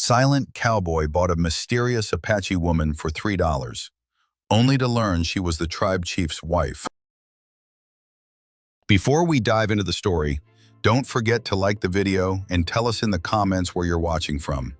Silent Cowboy bought a mysterious Apache woman for $3, only to learn she was the tribe chief's wife. Before we dive into the story, don't forget to like the video and tell us in the comments where you're watching from.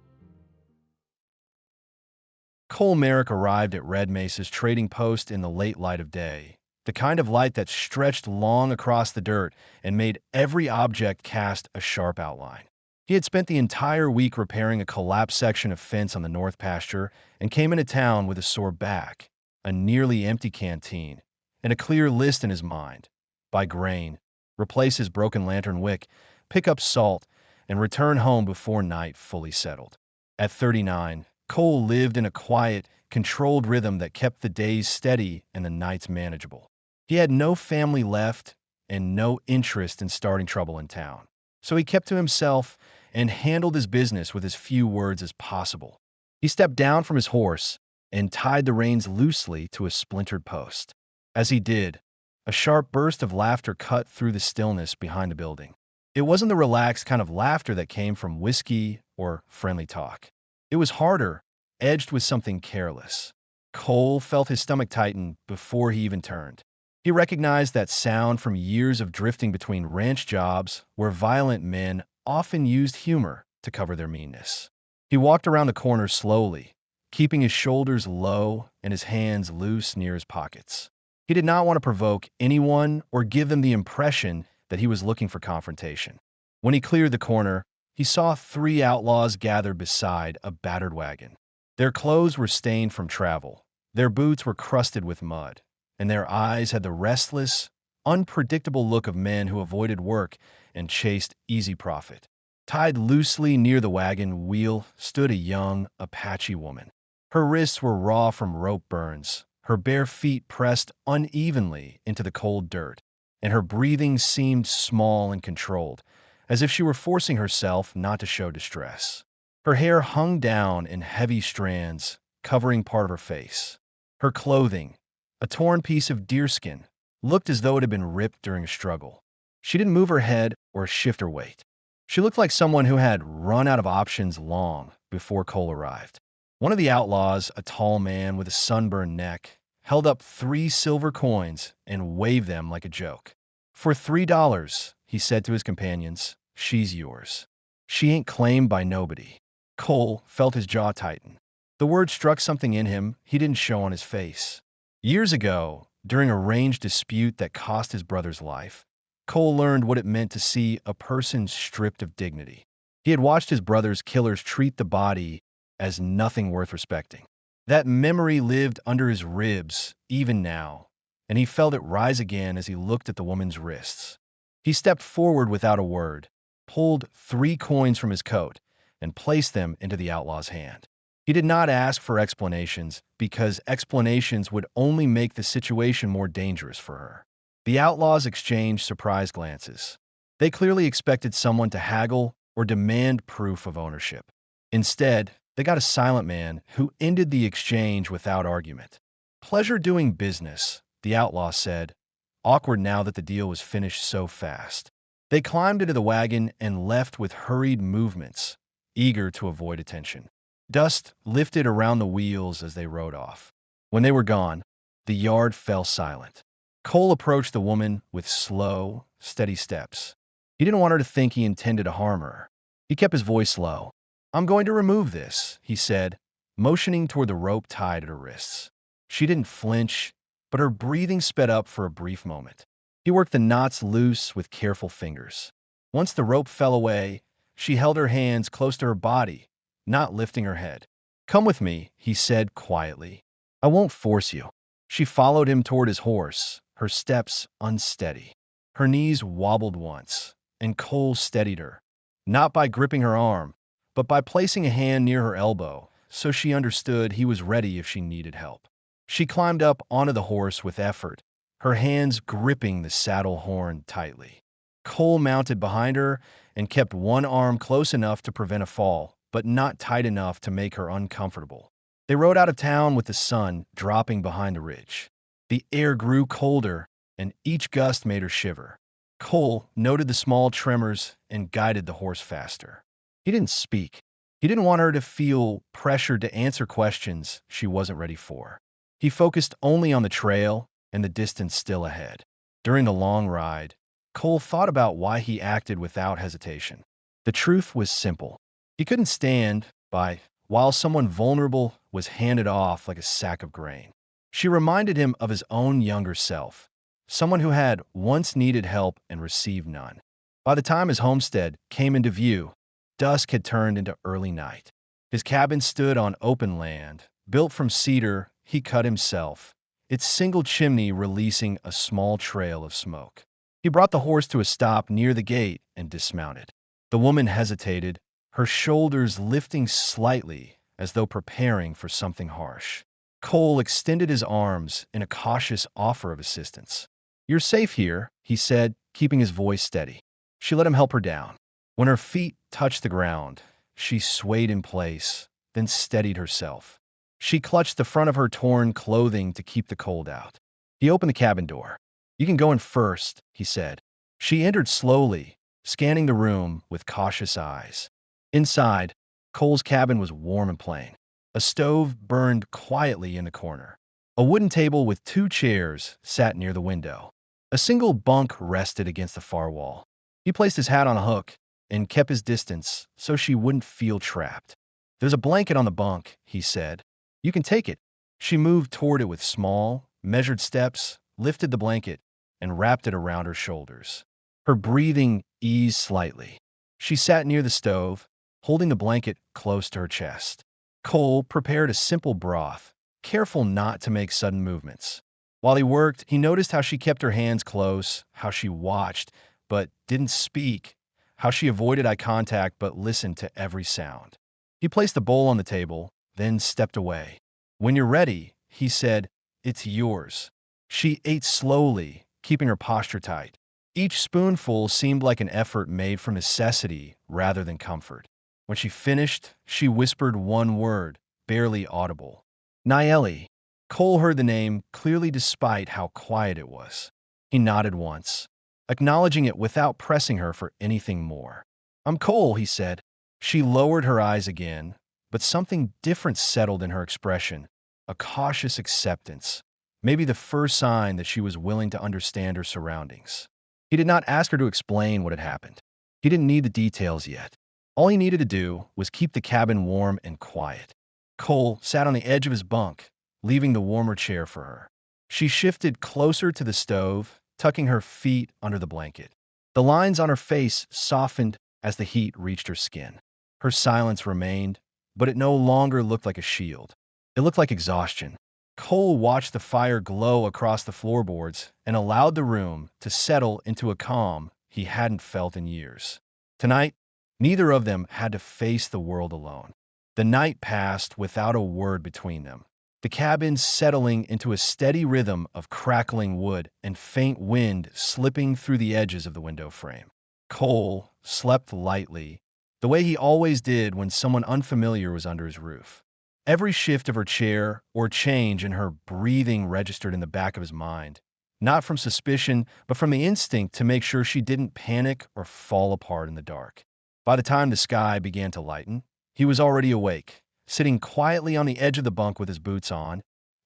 Cole Merrick arrived at Red Mesa's trading post in the late light of day, the kind of light that stretched long across the dirt and made every object cast a sharp outline. He had spent the entire week repairing a collapsed section of fence on the north pasture and came into town with a sore back, a nearly empty canteen, and a clear list in his mind: buy grain, replace his broken lantern wick, pick up salt, and return home before night fully settled. At 39, Cole lived in a quiet, controlled rhythm that kept the days steady and the nights manageable. He had no family left and no interest in starting trouble in town, so he kept to himself and handled his business with as few words as possible. He stepped down from his horse and tied the reins loosely to a splintered post. As he did, a sharp burst of laughter cut through the stillness behind the building. It wasn't the relaxed kind of laughter that came from whiskey or friendly talk. It was harder, edged with something careless. Cole felt his stomach tighten before he even turned. He recognized that sound from years of drifting between ranch jobs where violent men often used humor to cover their meanness. He walked around the corner slowly, keeping his shoulders low and his hands loose near his pockets. He did not want to provoke anyone or give them the impression that he was looking for confrontation. When he cleared the corner, he saw three outlaws gathered beside a battered wagon. Their clothes were stained from travel, their boots were crusted with mud, and their eyes had the restless, unpredictable look of men who avoided work and chased easy profit. Tied loosely near the wagon wheel stood a young Apache woman. Her wrists were raw from rope burns, her bare feet pressed unevenly into the cold dirt, and her breathing seemed small and controlled, as if she were forcing herself not to show distress. Her hair hung down in heavy strands, covering part of her face. Her clothing, a torn piece of deerskin, looked as though it had been ripped during a struggle. She didn't move her head or shift her weight. She looked like someone who had run out of options long before Cole arrived. One of the outlaws, a tall man with a sunburned neck, held up 3 silver coins and waved them like a joke. "For $3, he said to his companions, "she's yours. She ain't claimed by nobody." Cole felt his jaw tighten. The word struck something in him he didn't show on his face. Years ago, during a range dispute that cost his brother's life, Cole learned what it meant to see a person stripped of dignity. He had watched his brother's killers treat the body as nothing worth respecting. That memory lived under his ribs even now, and he felt it rise again as he looked at the woman's wrists. He stepped forward without a word, pulled 3 coins from his coat, and placed them into the outlaw's hand. He did not ask for explanations because explanations would only make the situation more dangerous for her. The outlaws exchanged surprised glances. They clearly expected someone to haggle or demand proof of ownership. Instead, they got a silent man who ended the exchange without argument. "Pleasure doing business," the outlaw said, awkward now that the deal was finished so fast. They climbed into the wagon and left with hurried movements, eager to avoid attention. Dust lifted around the wheels as they rode off. When they were gone, the yard fell silent. Cole approached the woman with slow, steady steps. He didn't want her to think he intended to harm her. He kept his voice low. "I'm going to remove this," he said, motioning toward the rope tied at her wrists. She didn't flinch, but her breathing sped up for a brief moment. He worked the knots loose with careful fingers. Once the rope fell away, she held her hands close to her body, not lifting her head. "Come with me," he said quietly. "I won't force you." She followed him toward his horse, her steps unsteady. Her knees wobbled once, and Cole steadied her, not by gripping her arm, but by placing a hand near her elbow so she understood he was ready if she needed help. She climbed up onto the horse with effort, her hands gripping the saddle horn tightly. Cole mounted behind her and kept one arm close enough to prevent a fall, but not tight enough to make her uncomfortable. They rode out of town with the sun dropping behind the ridge. The air grew colder, and each gust made her shiver. Cole noted the small tremors and guided the horse faster. He didn't speak. He didn't want her to feel pressured to answer questions she wasn't ready for. He focused only on the trail and the distance still ahead. During the long ride, Cole thought about why he acted without hesitation. The truth was simple. He couldn't stand by while someone vulnerable was handed off like a sack of grain. She reminded him of his own younger self, someone who had once needed help and received none. By the time his homestead came into view, dusk had turned into early night. His cabin stood on open land, built from cedar he cut himself, its single chimney releasing a small trail of smoke. He brought the horse to a stop near the gate and dismounted. The woman hesitated, her shoulders lifting slightly as though preparing for something harsh. Cole extended his arms in a cautious offer of assistance. "You're safe here," he said, keeping his voice steady. She let him help her down. When her feet touched the ground, she swayed in place, then steadied herself. She clutched the front of her torn clothing to keep the cold out. He opened the cabin door. "You can go in first," he said. She entered slowly, scanning the room with cautious eyes. Inside, Cole's cabin was warm and plain. A stove burned quietly in the corner. A wooden table with 2 chairs sat near the window. A single bunk rested against the far wall. He placed his hat on a hook and kept his distance so she wouldn't feel trapped. "There's a blanket on the bunk," he said. "You can take it." She moved toward it with small, measured steps, lifted the blanket, and wrapped it around her shoulders. Her breathing eased slightly. She sat near the stove, holding the blanket close to her chest. Cole prepared a simple broth, careful not to make sudden movements. While he worked, he noticed how she kept her hands close, how she watched but didn't speak, how she avoided eye contact but listened to every sound. He placed the bowl on the table, then stepped away. "When you're ready," he said, "it's yours." She ate slowly, keeping her posture tight. Each spoonful seemed like an effort made from necessity rather than comfort. When she finished, she whispered one word, barely audible. "Nayeli." Cole heard the name clearly despite how quiet it was. He nodded once, acknowledging it without pressing her for anything more. "I'm Cole," he said. She lowered her eyes again, but something different settled in her expression, a cautious acceptance, maybe the first sign that she was willing to understand her surroundings. He did not ask her to explain what had happened. He didn't need the details yet. All he needed to do was keep the cabin warm and quiet. Cole sat on the edge of his bunk, leaving the warmer chair for her. She shifted closer to the stove, tucking her feet under the blanket. The lines on her face softened as the heat reached her skin. Her silence remained, but it no longer looked like a shield. It looked like exhaustion. Cole watched the fire glow across the floorboards and allowed the room to settle into a calm he hadn't felt in years. Tonight, neither of them had to face the world alone. The night passed without a word between them, the cabin settling into a steady rhythm of crackling wood and faint wind slipping through the edges of the window frame. Cole slept lightly, the way he always did when someone unfamiliar was under his roof. Every shift of her chair or change in her breathing registered in the back of his mind, not from suspicion, but from the instinct to make sure she didn't panic or fall apart in the dark. By the time the sky began to lighten, he was already awake, sitting quietly on the edge of the bunk with his boots on,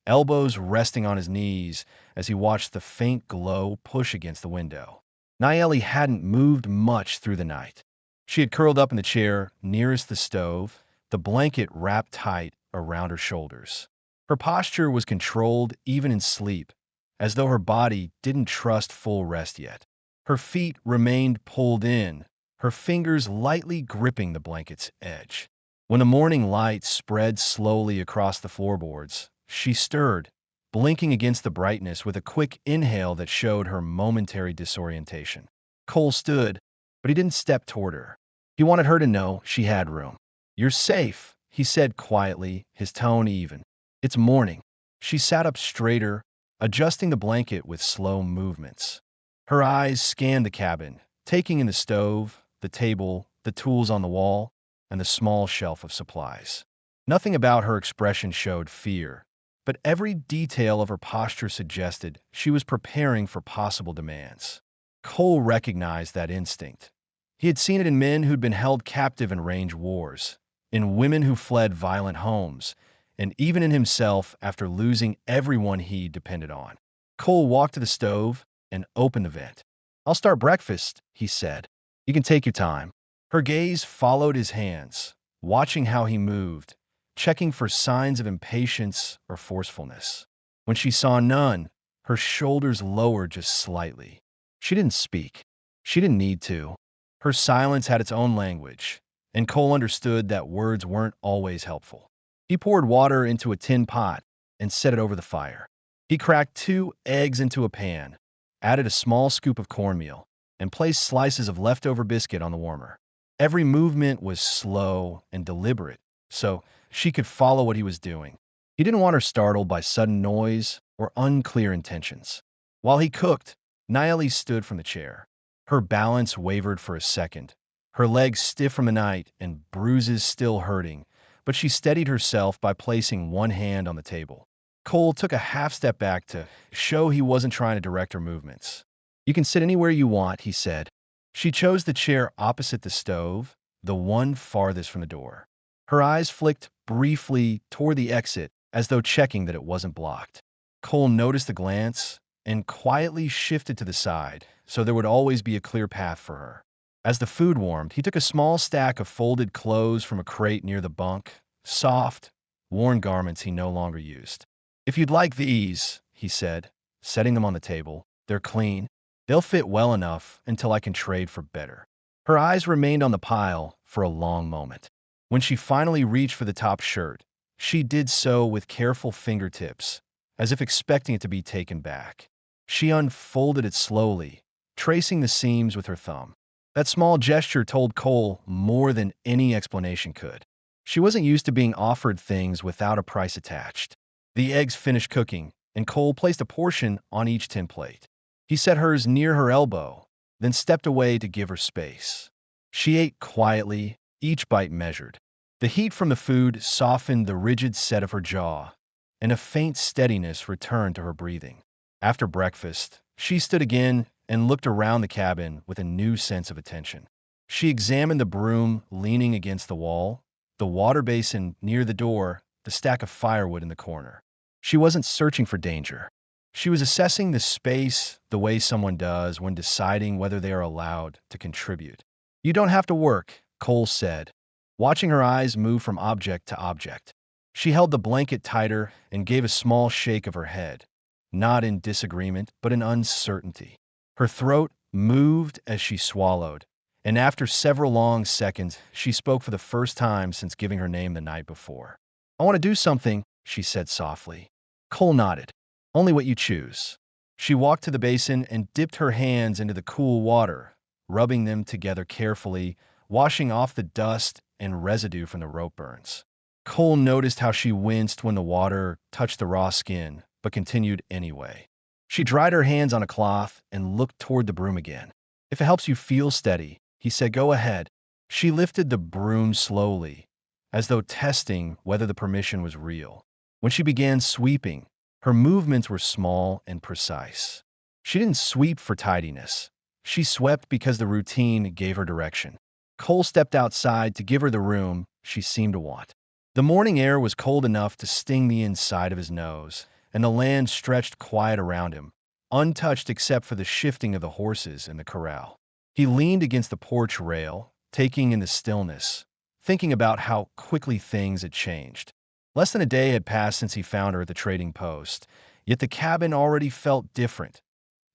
elbows resting on his knees as he watched the faint glow push against the window. Nayeli hadn't moved much through the night. She had curled up in the chair nearest the stove, the blanket wrapped tight around her shoulders. Her posture was controlled even in sleep, as though her body didn't trust full rest yet. Her feet remained pulled in, her fingers lightly gripping the blanket's edge. When the morning light spread slowly across the floorboards, she stirred, blinking against the brightness with a quick inhale that showed her momentary disorientation. Cole stood, but he didn't step toward her. He wanted her to know she had room. "You're safe," he said quietly, his tone even. "It's morning." She sat up straighter, adjusting the blanket with slow movements. Her eyes scanned the cabin, taking in the stove, the table, the tools on the wall, and the small shelf of supplies. Nothing about her expression showed fear, but every detail of her posture suggested she was preparing for possible demands. Cole recognized that instinct. He had seen it in men who'd been held captive in range wars. in women who fled violent homes, and even in himself after losing everyone he depended on. Cole walked to the stove and opened the vent. "I'll start breakfast," he said. "You can take your time." Her gaze followed his hands, watching how he moved, checking for signs of impatience or forcefulness. When she saw none, her shoulders lowered just slightly. She didn't speak. She didn't need to. Her silence had its own language, and Cole understood that words weren't always helpful. He poured water into a tin pot and set it over the fire. He cracked 2 eggs into a pan, added a small scoop of cornmeal, and placed slices of leftover biscuit on the warmer. Every movement was slow and deliberate, so she could follow what he was doing. He didn't want her startled by sudden noise or unclear intentions. While he cooked, Nayeli stood from the chair. Her balance wavered for a second, her legs stiff from the night and bruises still hurting, but she steadied herself by placing one hand on the table. Cole took a half step back to show he wasn't trying to direct her movements. "You can sit anywhere you want," he said. She chose the chair opposite the stove, the one farthest from the door. Her eyes flicked briefly toward the exit, as though checking that it wasn't blocked. Cole noticed the glance and quietly shifted to the side, so there would always be a clear path for her. As the food warmed, he took a small stack of folded clothes from a crate near the bunk, soft, worn garments he no longer used. "If you'd like these," he said, setting them on the table, "they're clean. They'll fit well enough until I can trade for better." Her eyes remained on the pile for a long moment. When she finally reached for the top shirt, she did so with careful fingertips, as if expecting it to be taken back. She unfolded it slowly, tracing the seams with her thumb. That small gesture told Cole more than any explanation could. She wasn't used to being offered things without a price attached. The eggs finished cooking, and Cole placed a portion on each tin plate. He set hers near her elbow, then stepped away to give her space. She ate quietly, each bite measured. The heat from the food softened the rigid set of her jaw, and a faint steadiness returned to her breathing. After breakfast, she stood again and looked around the cabin with a new sense of attention. She examined the broom leaning against the wall, the water basin near the door, the stack of firewood in the corner. She wasn't searching for danger. She was assessing the space the way someone does when deciding whether they are allowed to contribute. "You don't have to work," Cole said, watching her eyes move from object to object. She held the blanket tighter and gave a small shake of her head, not in disagreement, but in uncertainty. Her throat moved as she swallowed, and after several long seconds, she spoke for the first time since giving her name the night before. "I want to do something," she said softly. Cole nodded. "Only what you choose." She walked to the basin and dipped her hands into the cool water, rubbing them together carefully, washing off the dust and residue from the rope burns. Cole noticed how she winced when the water touched the raw skin, but continued anyway. She dried her hands on a cloth and looked toward the broom again. "If it helps you feel steady," he said, "go ahead." She lifted the broom slowly, as though testing whether the permission was real. When she began sweeping, her movements were small and precise. She didn't sweep for tidiness. She swept because the routine gave her direction. Cole stepped outside to give her the room she seemed to want. The morning air was cold enough to sting the inside of his nose, and the land stretched quiet around him, untouched except for the shifting of the horses in the corral. He leaned against the porch rail, taking in the stillness, thinking about how quickly things had changed. Less than a day had passed since he found her at the trading post, yet the cabin already felt different.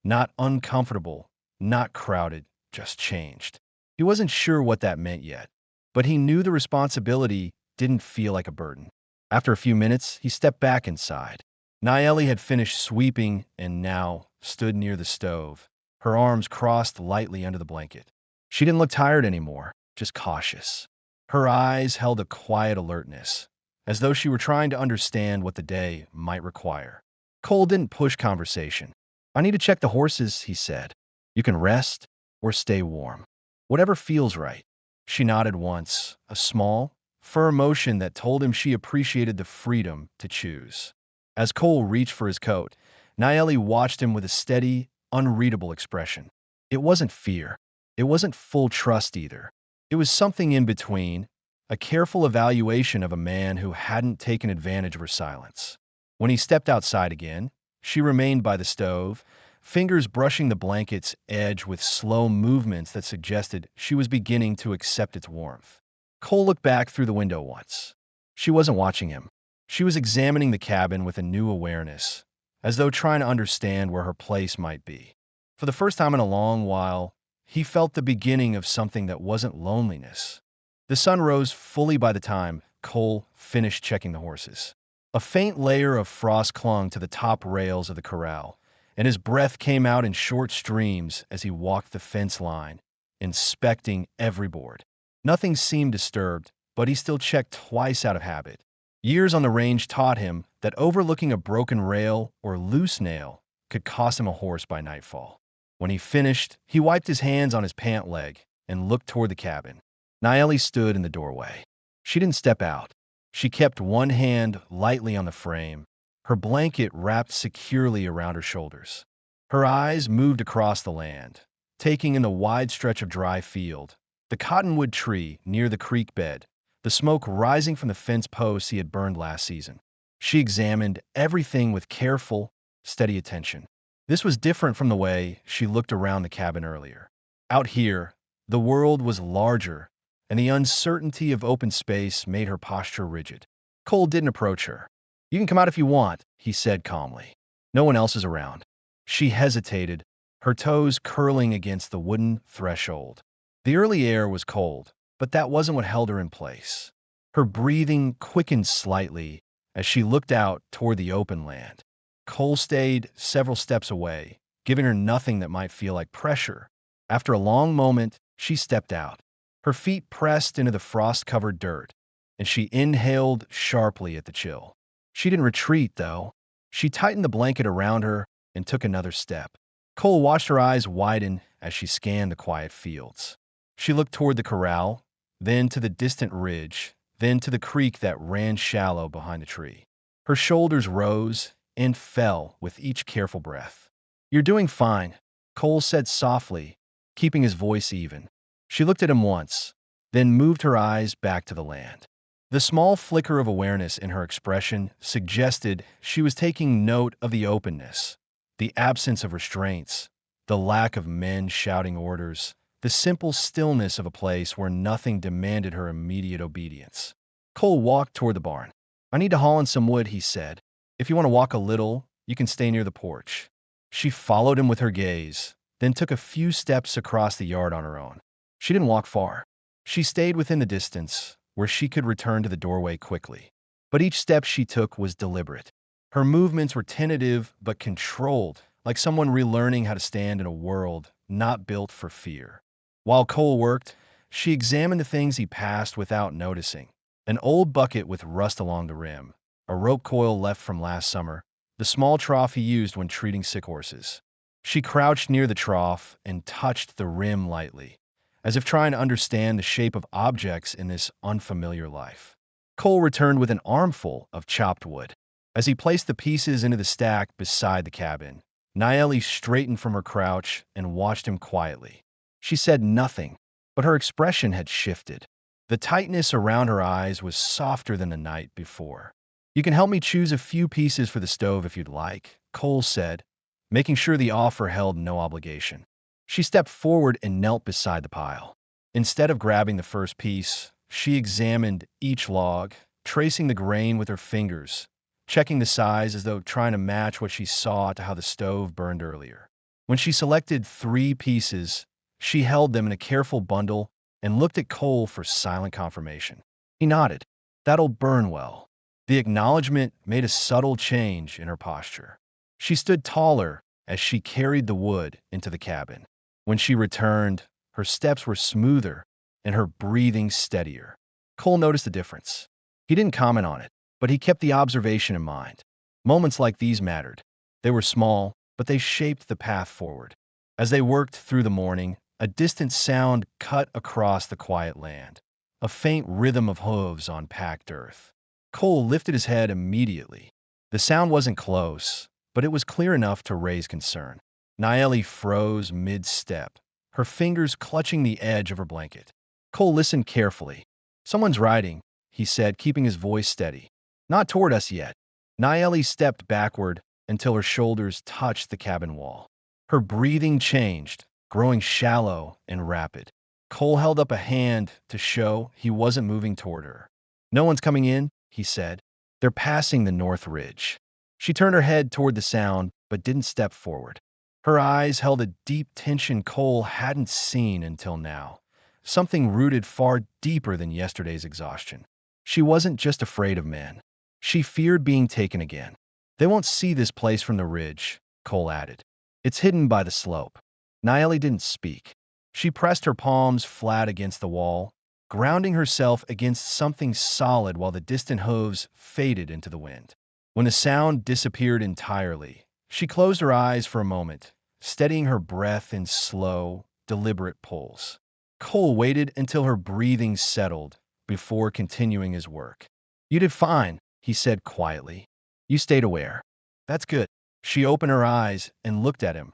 Not uncomfortable, not crowded, just changed. He wasn't sure what that meant yet, but he knew the responsibility didn't feel like a burden. After a few minutes, he stepped back inside. Nayeli had finished sweeping and now stood near the stove, her arms crossed lightly under the blanket. She didn't look tired anymore, just cautious. Her eyes held a quiet alertness, as though she were trying to understand what the day might require. Cole didn't push conversation. "I need to check the horses," he said. "You can rest or stay warm. Whatever feels right." She nodded once, a small, firm motion that told him she appreciated the freedom to choose. As Cole reached for his coat, Nayeli watched him with a steady, unreadable expression. It wasn't fear. It wasn't full trust either. It was something in between, a careful evaluation of a man who hadn't taken advantage of her silence. When he stepped outside again, she remained by the stove, fingers brushing the blanket's edge with slow movements that suggested she was beginning to accept its warmth. Cole looked back through the window once. She wasn't watching him. She was examining the cabin with a new awareness, as though trying to understand where her place might be. For the first time in a long while, he felt the beginning of something that wasn't loneliness. The sun rose fully by the time Cole finished checking the horses. A faint layer of frost clung to the top rails of the corral, and his breath came out in short streams as he walked the fence line, inspecting every board. Nothing seemed disturbed, but he still checked twice out of habit. Years on the range taught him that overlooking a broken rail or loose nail could cost him a horse by nightfall. When he finished, he wiped his hands on his pant leg and looked toward the cabin. Naeli stood in the doorway. She didn't step out. She kept one hand lightly on the frame, her blanket wrapped securely around her shoulders. Her eyes moved across the land, taking in the wide stretch of dry field, the cottonwood tree near the creek bed, the smoke rising from the fence posts he had burned last season. She examined everything with careful, steady attention. This was different from the way she looked around the cabin earlier. Out here, the world was larger, and the uncertainty of open space made her posture rigid. Cole didn't approach her. "You can come out if you want," he said calmly. "No one else is around." She hesitated, her toes curling against the wooden threshold. The early air was cold, but that wasn't what held her in place. Her breathing quickened slightly as she looked out toward the open land. Cole stayed several steps away, giving her nothing that might feel like pressure. After a long moment, she stepped out. Her feet pressed into the frost-covered dirt, and she inhaled sharply at the chill. She didn't retreat, though. She tightened the blanket around her and took another step. Cole watched her eyes widen as she scanned the quiet fields. She looked toward the corral, then to the distant ridge, then to the creek that ran shallow behind the tree. Her shoulders rose and fell with each careful breath. "You're doing fine," Cole said softly, keeping his voice even. She looked at him once, then moved her eyes back to the land. The small flicker of awareness in her expression suggested she was taking note of the openness, the absence of restraints, the lack of men shouting orders, the simple stillness of a place where nothing demanded her immediate obedience. Cole walked toward the barn. "I need to haul in some wood," he said. "If you want to walk a little, you can stay near the porch." She followed him with her gaze, then took a few steps across the yard on her own. She didn't walk far. She stayed within the distance, where she could return to the doorway quickly. But each step she took was deliberate. Her movements were tentative but controlled, like someone relearning how to stand in a world not built for fear. While Cole worked, she examined the things he passed without noticing. An old bucket with rust along the rim, a rope coil left from last summer, the small trough he used when treating sick horses. She crouched near the trough and touched the rim lightly, as if trying to understand the shape of objects in this unfamiliar life. Cole returned with an armful of chopped wood. As he placed the pieces into the stack beside the cabin, Naeli straightened from her crouch and watched him quietly. She said nothing, but her expression had shifted. The tightness around her eyes was softer than the night before. "You can help me choose a few pieces for the stove if you'd like," Cole said, making sure the offer held no obligation. She stepped forward and knelt beside the pile. Instead of grabbing the first piece, she examined each log, tracing the grain with her fingers, checking the size as though trying to match what she saw to how the stove burned earlier. When she selected 3 pieces, she held them in a careful bundle and looked at Cole for silent confirmation. He nodded. "That'll burn well." The acknowledgement made a subtle change in her posture. She stood taller as she carried the wood into the cabin. When she returned, her steps were smoother and her breathing steadier. Cole noticed the difference. He didn't comment on it, but he kept the observation in mind. Moments like these mattered. They were small, but they shaped the path forward. As they worked through the morning, a distant sound cut across the quiet land, a faint rhythm of hooves on packed earth. Cole lifted his head immediately. The sound wasn't close, but it was clear enough to raise concern. Naeli froze mid-step, her fingers clutching the edge of her blanket. Cole listened carefully. "Someone's riding," he said, keeping his voice steady. "Not toward us yet." Naeli stepped backward until her shoulders touched the cabin wall. Her breathing changed, growing shallow and rapid. Cole held up a hand to show he wasn't moving toward her. "No one's coming in," he said. "They're passing the north ridge." She turned her head toward the sound, but didn't step forward. Her eyes held a deep tension Cole hadn't seen until now, something rooted far deeper than yesterday's exhaustion. She wasn't just afraid of men. She feared being taken again. "They won't see this place from the ridge," Cole added. "It's hidden by the slope." Naeli didn't speak. She pressed her palms flat against the wall, grounding herself against something solid while the distant hooves faded into the wind. When the sound disappeared entirely, she closed her eyes for a moment, steadying her breath in slow, deliberate pulls. Cole waited until her breathing settled before continuing his work. "You did fine," he said quietly. "You stayed aware." "That's good." She opened her eyes and looked at him,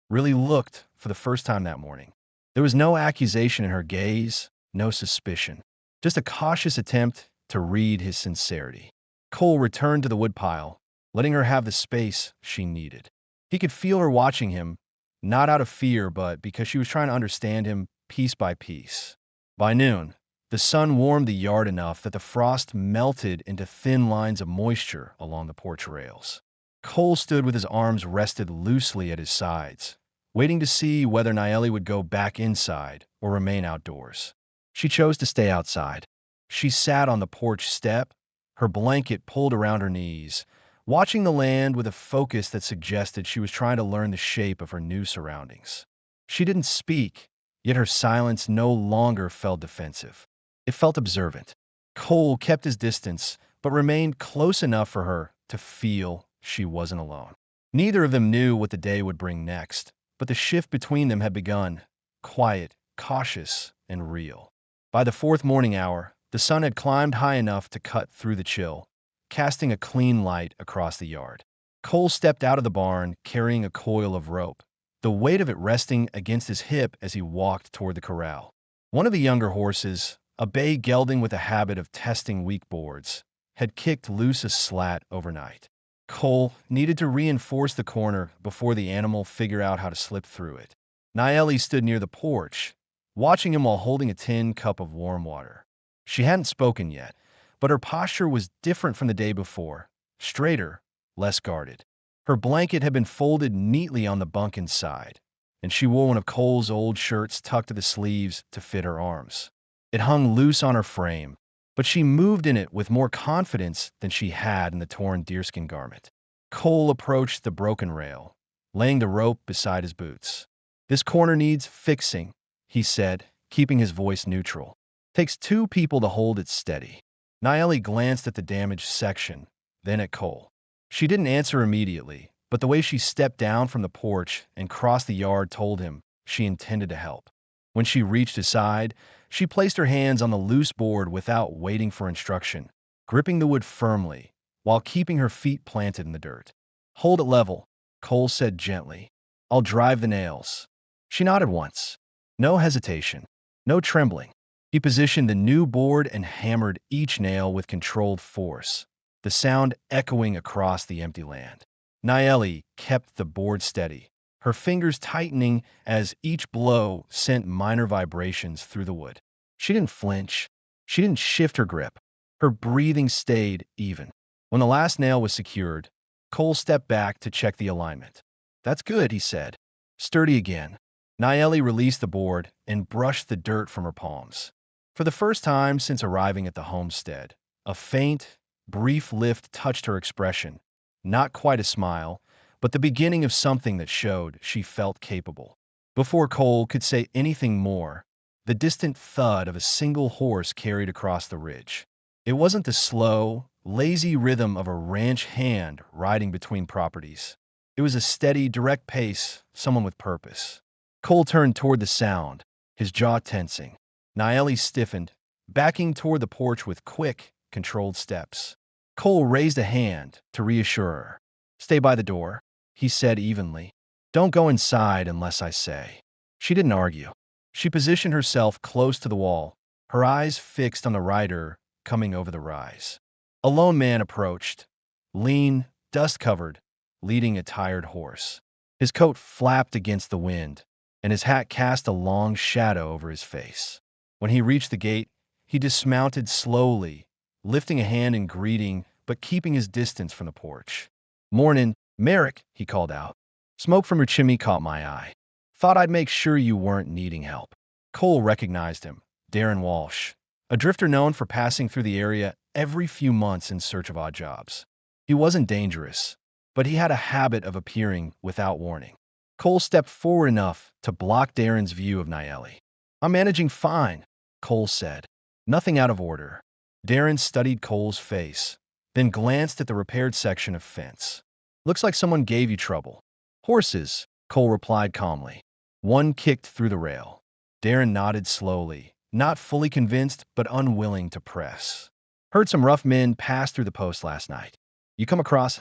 really looked for the first time that morning. There was no accusation in her gaze, no suspicion, just a cautious attempt to read his sincerity. Cole returned to the woodpile, letting her have the space she needed. He could feel her watching him, not out of fear, but because she was trying to understand him piece by piece. By noon, the sun warmed the yard enough that the frost melted into thin lines of moisture along the porch rails. Cole stood with his arms rested loosely at his sides, waiting to see whether Naeli would go back inside or remain outdoors. She chose to stay outside. She sat on the porch step, her blanket pulled around her knees, watching the land with a focus that suggested she was trying to learn the shape of her new surroundings. She didn't speak, yet her silence no longer felt defensive. It felt observant. Cole kept his distance, but remained close enough for her to feel she wasn't alone. Neither of them knew what the day would bring next, but the shift between them had begun, quiet, cautious, and real. By the fourth morning hour, the sun had climbed high enough to cut through the chill, casting a clean light across the yard. Cole stepped out of the barn, carrying a coil of rope, the weight of it resting against his hip as he walked toward the corral. One of the younger horses, a bay gelding with a habit of testing weak boards, had kicked loose a slat overnight. Cole needed to reinforce the corner before the animal figured out how to slip through it. Naeli stood near the porch, watching him while holding a tin cup of warm water. She hadn't spoken yet, but her posture was different from the day before, straighter, less guarded. Her blanket had been folded neatly on the bunk inside, and she wore one of Cole's old shirts tucked to the sleeves to fit her arms. It hung loose on her frame, but she moved in it with more confidence than she had in the torn deerskin garment. Cole approached the broken rail, laying the rope beside his boots. "This corner needs fixing," he said, keeping his voice neutral. "Takes two people to hold it steady." Naeli glanced at the damaged section, then at Cole. She didn't answer immediately, but the way she stepped down from the porch and crossed the yard told him she intended to help. When she reached his side, she placed her hands on the loose board without waiting for instruction, gripping the wood firmly while keeping her feet planted in the dirt. "Hold it level," Cole said gently. "I'll drive the nails." She nodded once. No hesitation, no trembling. He positioned the new board and hammered each nail with controlled force, the sound echoing across the empty land. Naeli kept the board steady, her fingers tightening as each blow sent minor vibrations through the wood. She didn't flinch. She didn't shift her grip. Her breathing stayed even. When the last nail was secured, Cole stepped back to check the alignment. "That's good," he said. "Sturdy again." Naeli released the board and brushed the dirt from her palms. For the first time since arriving at the homestead, a faint, brief lift touched her expression. Not quite a smile, but the beginning of something that showed she felt capable. Before Cole could say anything more, the distant thud of a single horse carried across the ridge. It wasn't the slow, lazy rhythm of a ranch hand riding between properties. It was a steady, direct pace, someone with purpose. Cole turned toward the sound, his jaw tensing. Naeli stiffened, backing toward the porch with quick, controlled steps. Cole raised a hand to reassure her. "Stay by the door," he said evenly. "Don't go inside unless I say." She didn't argue. She positioned herself close to the wall, her eyes fixed on the rider coming over the rise. A lone man approached, lean, dust-covered, leading a tired horse. His coat flapped against the wind, and his hat cast a long shadow over his face. When he reached the gate, he dismounted slowly, lifting a hand in greeting but keeping his distance from the porch. "Mornin', Merrick," he called out. "Smoke from your chimney caught my eye. Thought I'd make sure you weren't needing help." Cole recognized him, Darren Walsh, a drifter known for passing through the area every few months in search of odd jobs. He wasn't dangerous, but he had a habit of appearing without warning. Cole stepped forward enough to block Darren's view of Nayeli. "I'm managing fine," Cole said. "Nothing out of order." Darren studied Cole's face, then glanced at the repaired section of fence. "Looks like someone gave you trouble." "Horses," Cole replied calmly. One kicked through the rail. Darren nodded slowly, not fully convinced but unwilling to press. "Heard some rough men pass through the post last night. You come across?"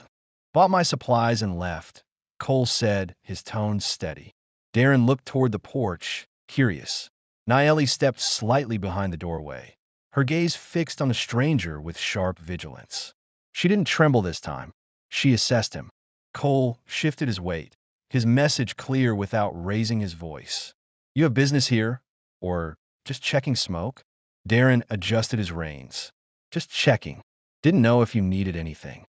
"Bought my supplies and left," Cole said, his tone steady. Darren looked toward the porch, curious. Nayeli stepped slightly behind the doorway, her gaze fixed on the stranger with sharp vigilance. She didn't tremble this time. She assessed him. Cole shifted his weight, his message clear without raising his voice. "You have business here? Or just checking smoke?" Darren adjusted his reins. "Just checking. Didn't know if you needed anything."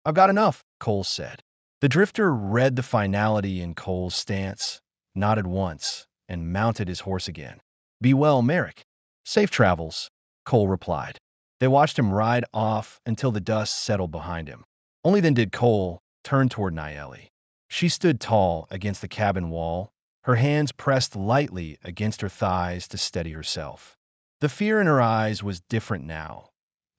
"I've got enough," Cole said. The drifter read the finality in Cole's stance, nodded once, and mounted his horse again. "Be well, Merrick." "Safe travels," Cole replied. They watched him ride off until the dust settled behind him. Only then did Cole turn toward Nayeli. She stood tall against the cabin wall, her hands pressed lightly against her thighs to steady herself. The fear in her eyes was different now,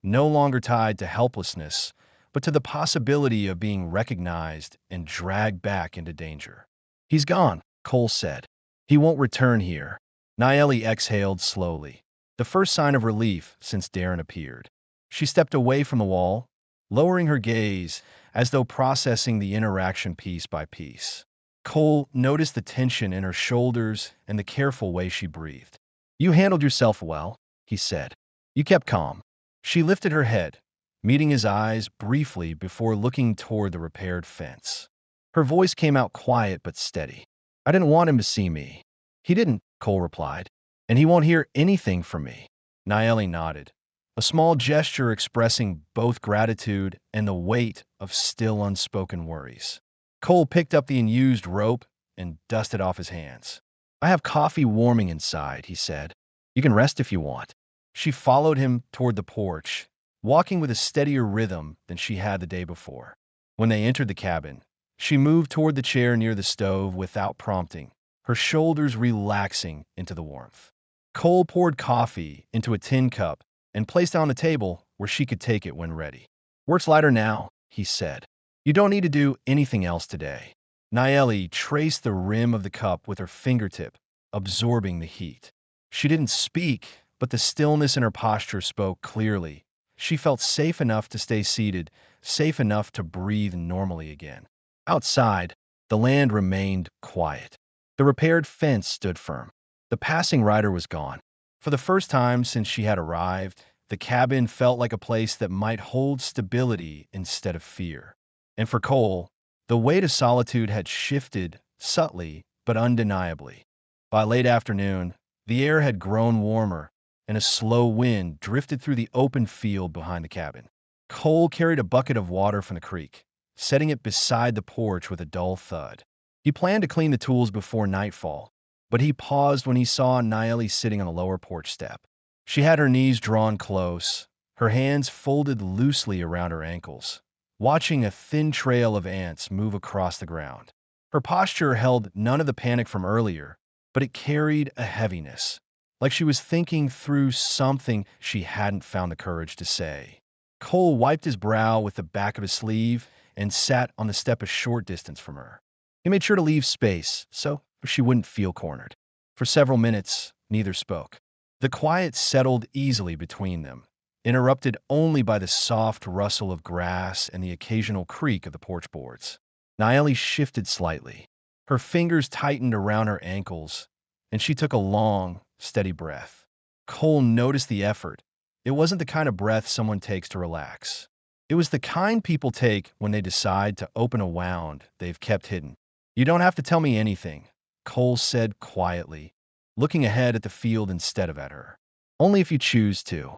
no longer tied to helplessness, but to the possibility of being recognized and dragged back into danger. "He's gone," Cole said. "He won't return here." Nayeli exhaled slowly, the first sign of relief since Darren appeared. She stepped away from the wall, lowering her gaze as though processing the interaction piece by piece. Cole noticed the tension in her shoulders and the careful way she breathed. "You handled yourself well," he said. "You kept calm." She lifted her head, meeting his eyes briefly before looking toward the repaired fence. Her voice came out quiet but steady. "I didn't want him to see me." "He didn't," Cole replied. "And he won't hear anything from me." Nayeli nodded, a small gesture expressing both gratitude and the weight of still unspoken worries. Cole picked up the unused rope and dusted off his hands. "I have coffee warming inside," he said. "You can rest if you want." She followed him toward the porch, walking with a steadier rhythm than she had the day before. When they entered the cabin, she moved toward the chair near the stove without prompting, her shoulders relaxing into the warmth. Cole poured coffee into a tin cup and placed it on the table where she could take it when ready. "Work's lighter now," he said. "You don't need to do anything else today." Nayeli traced the rim of the cup with her fingertip, absorbing the heat. She didn't speak, but the stillness in her posture spoke clearly. She felt safe enough to stay seated, safe enough to breathe normally again. Outside, the land remained quiet. The repaired fence stood firm. The passing rider was gone. For the first time since she had arrived, the cabin felt like a place that might hold stability instead of fear. And for Cole, the weight of solitude had shifted subtly but undeniably. By late afternoon, the air had grown warmer, and a slow wind drifted through the open field behind the cabin. Cole carried a bucket of water from the creek, setting it beside the porch with a dull thud. He planned to clean the tools before nightfall, but he paused when he saw Nayeli sitting on the lower porch step. She had her knees drawn close, her hands folded loosely around her ankles, watching a thin trail of ants move across the ground. Her posture held none of the panic from earlier, but it carried a heaviness, like she was thinking through something she hadn't found the courage to say. Cole wiped his brow with the back of his sleeve and sat on the step a short distance from her. He made sure to leave space so she wouldn't feel cornered. For several minutes, neither spoke. The quiet settled easily between them, interrupted only by the soft rustle of grass and the occasional creak of the porch boards. Nayeli shifted slightly. Her fingers tightened around her ankles, and she took a long, steady breath. Cole noticed the effort. It wasn't the kind of breath someone takes to relax. It was the kind people take when they decide to open a wound they've kept hidden. You don't have to tell me anything, Cole said quietly, looking ahead at the field instead of at her. Only if you choose to.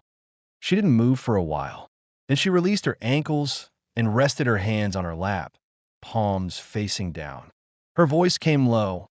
She didn't move for a while. Then she released her ankles and rested her hands on her lap, palms facing down. Her voice came low,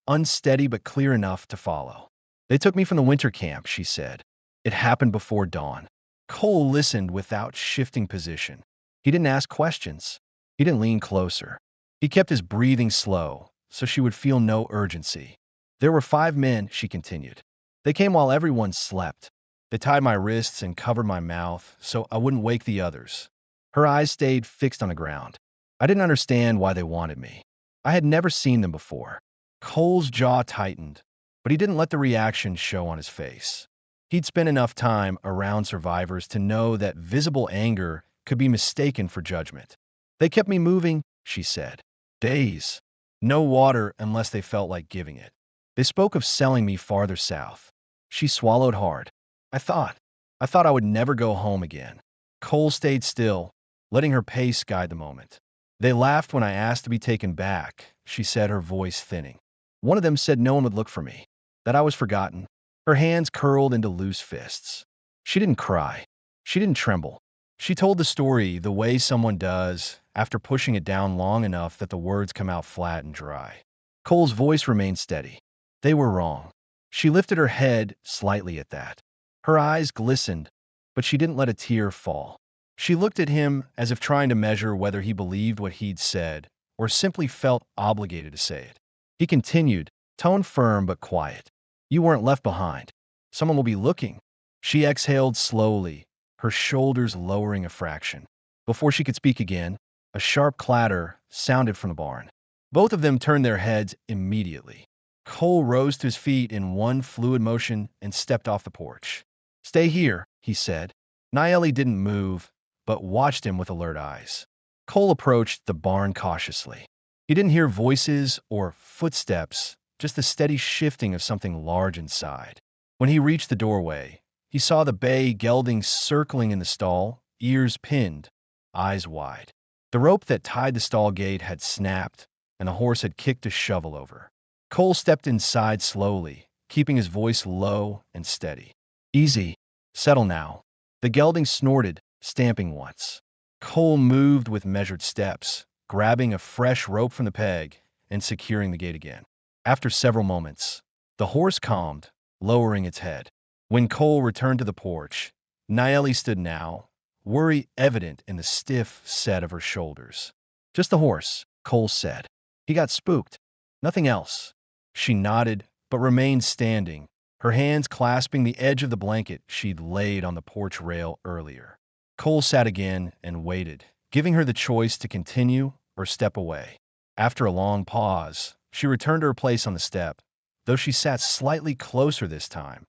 unsteady but clear enough to follow. They took me from the winter camp, she said. It happened before dawn. Cole listened without shifting position. He didn't ask questions. He didn't lean closer. He kept his breathing slow, so she would feel no urgency. There were 5 men, she continued. They came while everyone slept. They tied my wrists and covered my mouth so I wouldn't wake the others. Her eyes stayed fixed on the ground. I didn't understand why they wanted me. I had never seen them before. Cole's jaw tightened, but he didn't let the reaction show on his face. He'd spent enough time around survivors to know that visible anger could be mistaken for judgment. They kept me moving, she said. Days. No water unless they felt like giving it. They spoke of selling me farther south. She swallowed hard. I thought I would never go home again. Cole stayed still, letting her pace guide the moment. They laughed when I asked to be taken back, she said, her voice thinning. One of them said no one would look for me, that I was forgotten. Her hands curled into loose fists. She didn't cry. She didn't tremble. She told the story the way someone does after pushing it down long enough that the words come out flat and dry. Cole's voice remained steady. They were wrong. She lifted her head slightly at that. Her eyes glistened, but she didn't let a tear fall. She looked at him as if trying to measure whether he believed what he'd said or simply felt obligated to say it. He continued, tone firm but quiet. You weren't left behind. Someone will be looking. She exhaled slowly, her shoulders lowering a fraction. Before she could speak again, a sharp clatter sounded from the barn. Both of them turned their heads immediately. Cole rose to his feet in one fluid motion and stepped off the porch. Stay here, he said. Nayeli didn't move, but watched him with alert eyes. Cole approached the barn cautiously. He didn't hear voices or footsteps, just the steady shifting of something large inside. When he reached the doorway, he saw the bay gelding circling in the stall, ears pinned, eyes wide. The rope that tied the stall gate had snapped, and the horse had kicked a shovel over. Cole stepped inside slowly, keeping his voice low and steady. Easy. Settle now. The gelding snorted, stamping once. Cole moved with measured steps, grabbing a fresh rope from the peg and securing the gate again. After several moments, the horse calmed, lowering its head. When Cole returned to the porch, Nayeli stood now, worry evident in the stiff set of her shoulders. Just the horse, Cole said. He got spooked. Nothing else. She nodded, but remained standing, her hands clasping the edge of the blanket she'd laid on the porch rail earlier. Cole sat again and waited, giving her the choice to continue or step away. After a long pause, she returned to her place on the step, though she sat slightly closer this time.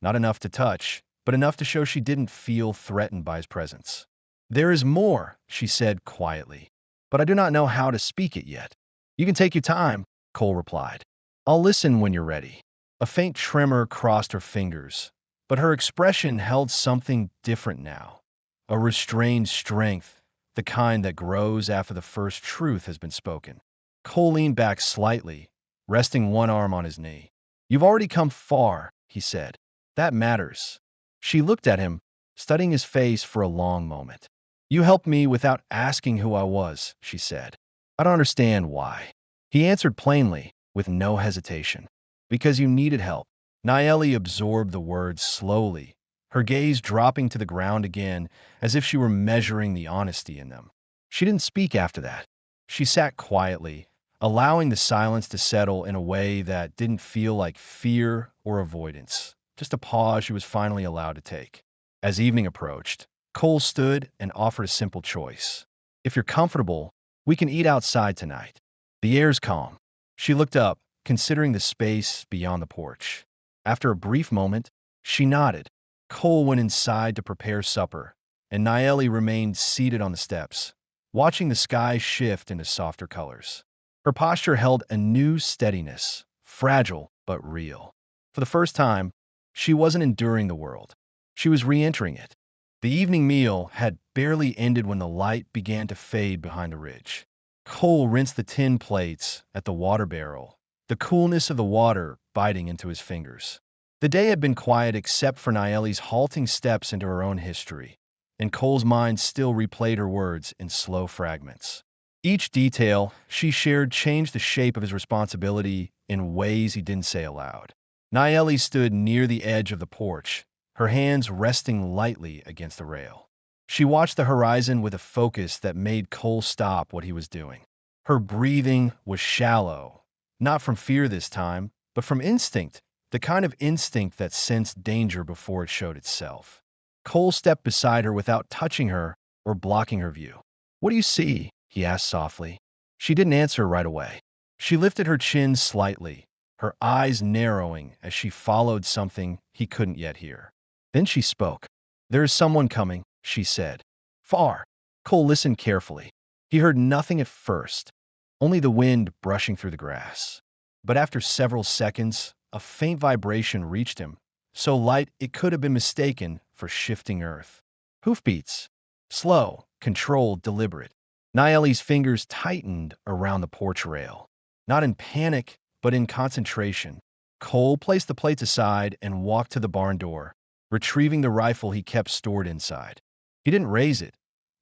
Not enough to touch, but enough to show she didn't feel threatened by his presence. There is more, she said quietly, but I do not know how to speak it yet. You can take your time, Cole replied. I'll listen when you're ready. A faint tremor crossed her fingers, but her expression held something different now. A restrained strength, the kind that grows after the first truth has been spoken. Cole leaned back slightly, resting one arm on his knee. You've already come far, he said. That matters. She looked at him, studying his face for a long moment. You helped me without asking who I was, she said. I don't understand why. He answered plainly, with no hesitation. Because you needed help. Nayeli absorbed the words slowly, her gaze dropping to the ground again as if she were measuring the honesty in them. She didn't speak after that. She sat quietly, allowing the silence to settle in a way that didn't feel like fear or avoidance, just a pause she was finally allowed to take. As evening approached, Cole stood and offered a simple choice. If you're comfortable, we can eat outside tonight. The air's calm. She looked up, considering the space beyond the porch. After a brief moment, she nodded. Cole went inside to prepare supper, and Nayeli remained seated on the steps, watching the sky shift into softer colors. Her posture held a new steadiness, fragile but real. For the first time, She wasn't enduring the world. She was re-entering it. The evening meal had barely ended when the light began to fade behind the ridge. Cole rinsed the tin plates at the water barrel, the coolness of the water biting into his fingers. The day had been quiet except for Nieli's halting steps into her own history, and Cole's mind still replayed her words in slow fragments. Each detail she shared changed the shape of his responsibility in ways he didn't say aloud. Nieli stood near the edge of the porch, her hands resting lightly against the rail. She watched the horizon with a focus that made Cole stop what he was doing. Her breathing was shallow, not from fear this time, but from instinct, the kind of instinct that sensed danger before it showed itself. Cole stepped beside her without touching her or blocking her view. "What do you see?" he asked softly. She didn't answer right away. She lifted her chin slightly, her eyes narrowing as she followed something he couldn't yet hear. Then she spoke. "There is someone coming," she said. "Far." Cole listened carefully. He heard nothing at first, only the wind brushing through the grass. But after several seconds, a faint vibration reached him, so light it could have been mistaken for shifting earth. Hoofbeats. Slow, controlled, deliberate. Nieli's fingers tightened around the porch rail. Not in panic, but in concentration. Cole placed the plates aside and walked to the barn door, retrieving the rifle he kept stored inside. He didn't raise it.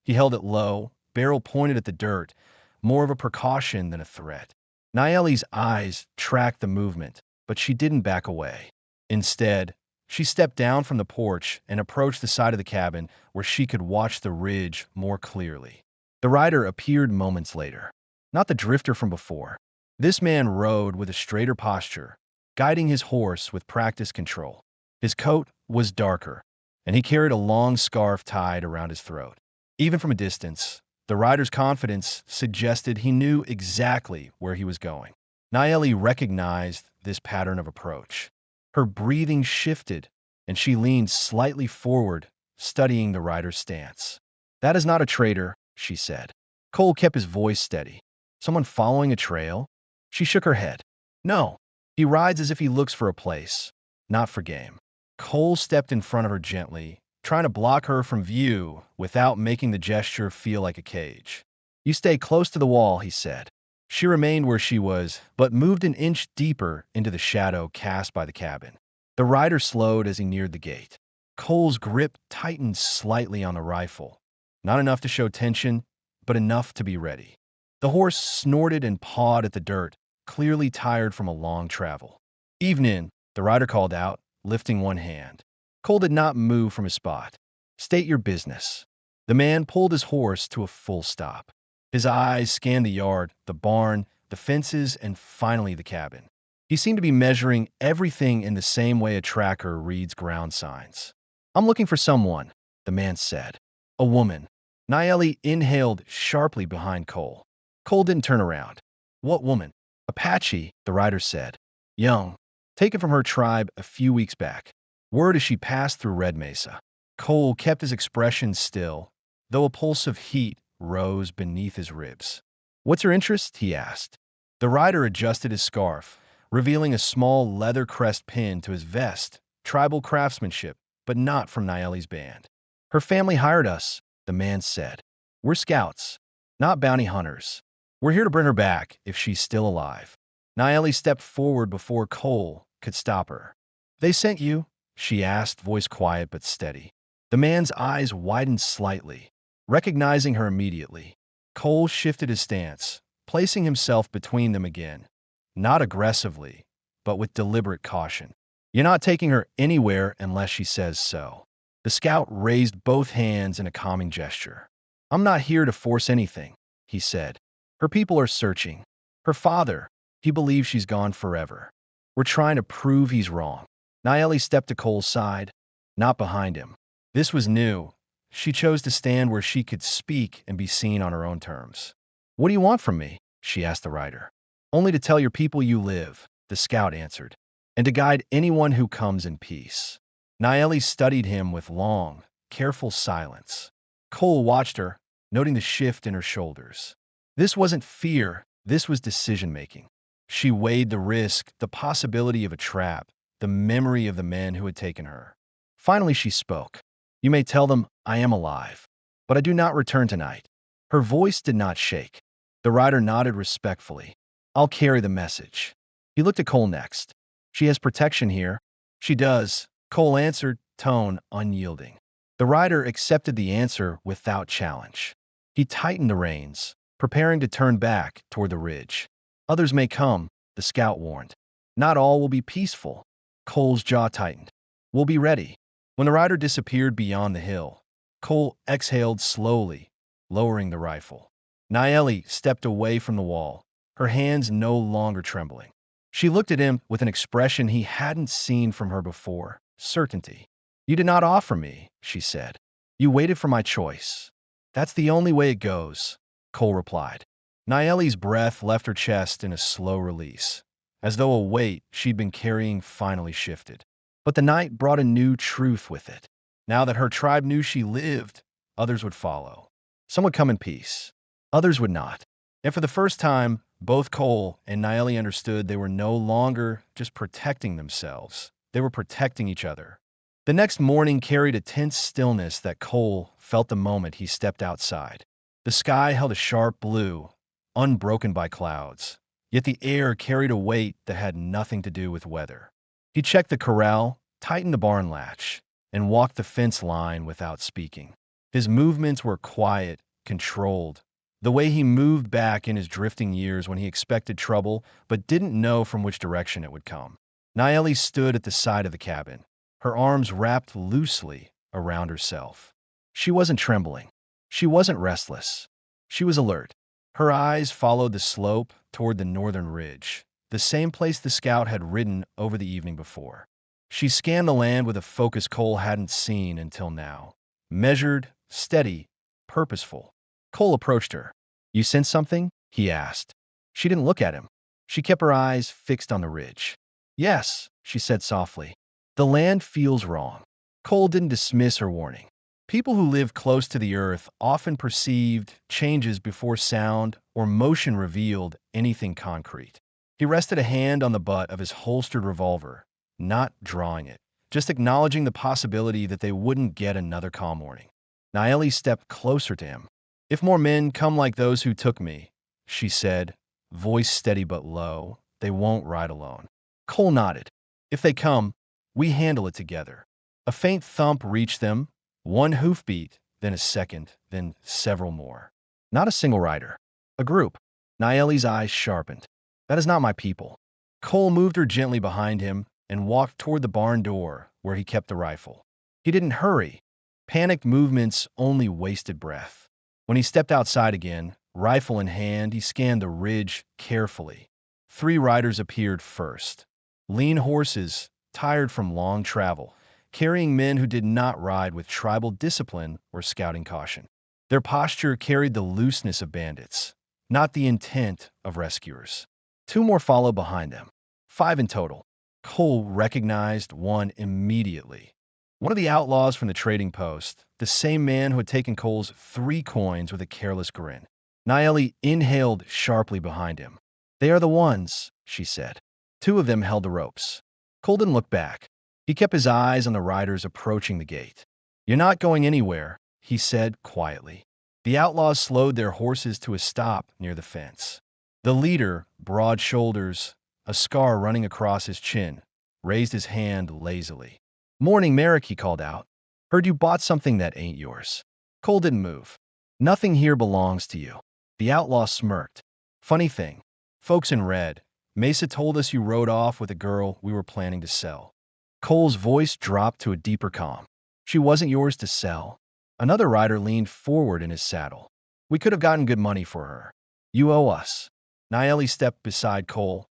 He held it low, barrel pointed at the dirt, more of a precaution than a threat. Nieli's eyes tracked the movement, but she didn't back away. Instead, she stepped down from the porch and approached the side of the cabin where she could watch the ridge more clearly. The rider appeared moments later, not the drifter from before. This man rode with a straighter posture, guiding his horse with practiced control. His coat was darker, and he carried a long scarf tied around his throat. Even from a distance, the rider's confidence suggested he knew exactly where he was going. Nieli recognized this pattern of approach. Her breathing shifted, and she leaned slightly forward, studying the rider's stance. "That is not a traitor," she said. Cole kept his voice steady. "Someone following a trail?" She shook her head. "No, he rides as if he looks for a place, not for game." Cole stepped in front of her gently, trying to block her from view without making the gesture feel like a cage. "You stay close to the wall," he said. She remained where she was, but moved an inch deeper into the shadow cast by the cabin. The rider slowed as he neared the gate. Cole's grip tightened slightly on the rifle, not enough to show tension, but enough to be ready. The horse snorted and pawed at the dirt, clearly tired from a long travel. "Evening," the rider called out, lifting one hand. Cole did not move from his spot. "State your business." The man pulled his horse to a full stop. His eyes scanned the yard, the barn, the fences, and finally the cabin. He seemed to be measuring everything in the same way a tracker reads ground signs. "I'm looking for someone," the man said. "A woman." Nieli inhaled sharply behind Cole. Cole didn't turn around. "What woman?" "Apache," the rider said. "Young. Taken from her tribe a few weeks back. Word as she passed through Red Mesa." Cole kept his expression still, though a pulse of heat rose beneath his ribs. "What's her interest?" he asked. The rider adjusted his scarf, revealing a small leather crest pin to his vest, tribal craftsmanship, but not from Nieli's band. "Her family hired us," the man said. "We're scouts, not bounty hunters. We're here to bring her back if she's still alive." Nieli stepped forward before Cole could stop her. "They sent you?" she asked, voice quiet but steady. The man's eyes widened slightly, recognizing her immediately. Cole shifted his stance, placing himself between them again, not aggressively, but with deliberate caution. "You're not taking her anywhere unless she says so." The scout raised both hands in a calming gesture. "I'm not here to force anything," he said. "Her people are searching. Her father, he believes she's gone forever. We're trying to prove he's wrong." Nieli stepped to Cole's side, not behind him. This was new. She chose to stand where she could speak and be seen on her own terms. "What do you want from me?" she asked the rider. "Only to tell your people you live," the scout answered, "and to guide anyone who comes in peace." Nieli studied him with long, careful silence. Cole watched her, noting the shift in her shoulders. This wasn't fear, this was decision-making. She weighed the risk, the possibility of a trap, the memory of the men who had taken her. Finally, she spoke. "You may tell them I am alive, but I do not return tonight." Her voice did not shake. The rider nodded respectfully. "I'll carry the message." He looked at Cole next. "She has protection here." "She does," Cole answered, tone unyielding. The rider accepted the answer without challenge. He tightened the reins, preparing to turn back toward the ridge. "Others may come," the scout warned. "Not all will be peaceful." Cole's jaw tightened. "We'll be ready." When the rider disappeared beyond the hill, Cole exhaled slowly, lowering the rifle. Nayeli stepped away from the wall, her hands no longer trembling. She looked at him with an expression he hadn't seen from her before, certainty. "You did not offer me," she said. "You waited for my choice." "That's the only way it goes," Cole replied. Nayeli's breath left her chest in a slow release, as though a weight she'd been carrying finally shifted. But the night brought a new truth with it. Now that her tribe knew she lived, others would follow. Some would come in peace. Others would not. And for the first time, both Cole and Nayeli understood they were no longer just protecting themselves. They were protecting each other. The next morning carried a tense stillness that Cole felt the moment he stepped outside. The sky held a sharp blue, unbroken by clouds, yet the air carried a weight that had nothing to do with weather. He checked the corral, tightened the barn latch, and walked the fence line without speaking. His movements were quiet, controlled, the way he moved back in his drifting years when he expected trouble but didn't know from which direction it would come. Nayeli stood at the side of the cabin, her arms wrapped loosely around herself. She wasn't trembling. She wasn't restless. She was alert. Her eyes followed the slope toward the northern ridge, the same place the scout had ridden over the evening before. She scanned the land with a focus Cole hadn't seen until now. Measured, steady, purposeful. Cole approached her. "You sense something?" he asked. She didn't look at him. She kept her eyes fixed on the ridge. "Yes," she said softly. "The land feels wrong." Cole didn't dismiss her warning. People who live close to the earth often perceived changes before sound or motion revealed anything concrete. He rested a hand on the butt of his holstered revolver, not drawing it, just acknowledging the possibility that they wouldn't get another calm morning. Nayeli stepped closer to him. "If more men come like those who took me," she said, voice steady but low, "they won't ride alone." Cole nodded. "If they come, we handle it together." A faint thump reached them, one hoofbeat, then a second, then several more. Not a single rider. A group. Nayeli's eyes sharpened. "That is not my people." Cole moved her gently behind him and walked toward the barn door where he kept the rifle. He didn't hurry. Panicked movements only wasted breath. When he stepped outside again, rifle in hand, he scanned the ridge carefully. 3 riders appeared first. Lean horses, tired from long travel, carrying men who did not ride with tribal discipline or scouting caution. Their posture carried the looseness of bandits, not the intent of rescuers. 2 more followed behind them. 5 in total. Cole recognized one immediately. One of the outlaws from the trading post, the same man who had taken Cole's 3 coins with a careless grin. Nayeli inhaled sharply behind him. "They are the ones," she said. 2 of them held the ropes. Cole didn't look back. He kept his eyes on the riders approaching the gate. "You're not going anywhere," he said quietly. The outlaws slowed their horses to a stop near the fence. The leader, broad shoulders, a scar running across his chin, raised his hand lazily. "Morning, Merrick," he called out. "Heard you bought something that ain't yours." Cole didn't move. "Nothing here belongs to you." The outlaw smirked. "Funny thing, folks in red, Mesa told us you rode off with a girl we were planning to sell." Cole's voice dropped to a deeper calm. "She wasn't yours to sell." Another rider leaned forward in his saddle. "We could have gotten good money for her. You owe us." Nayeli stepped beside Cole.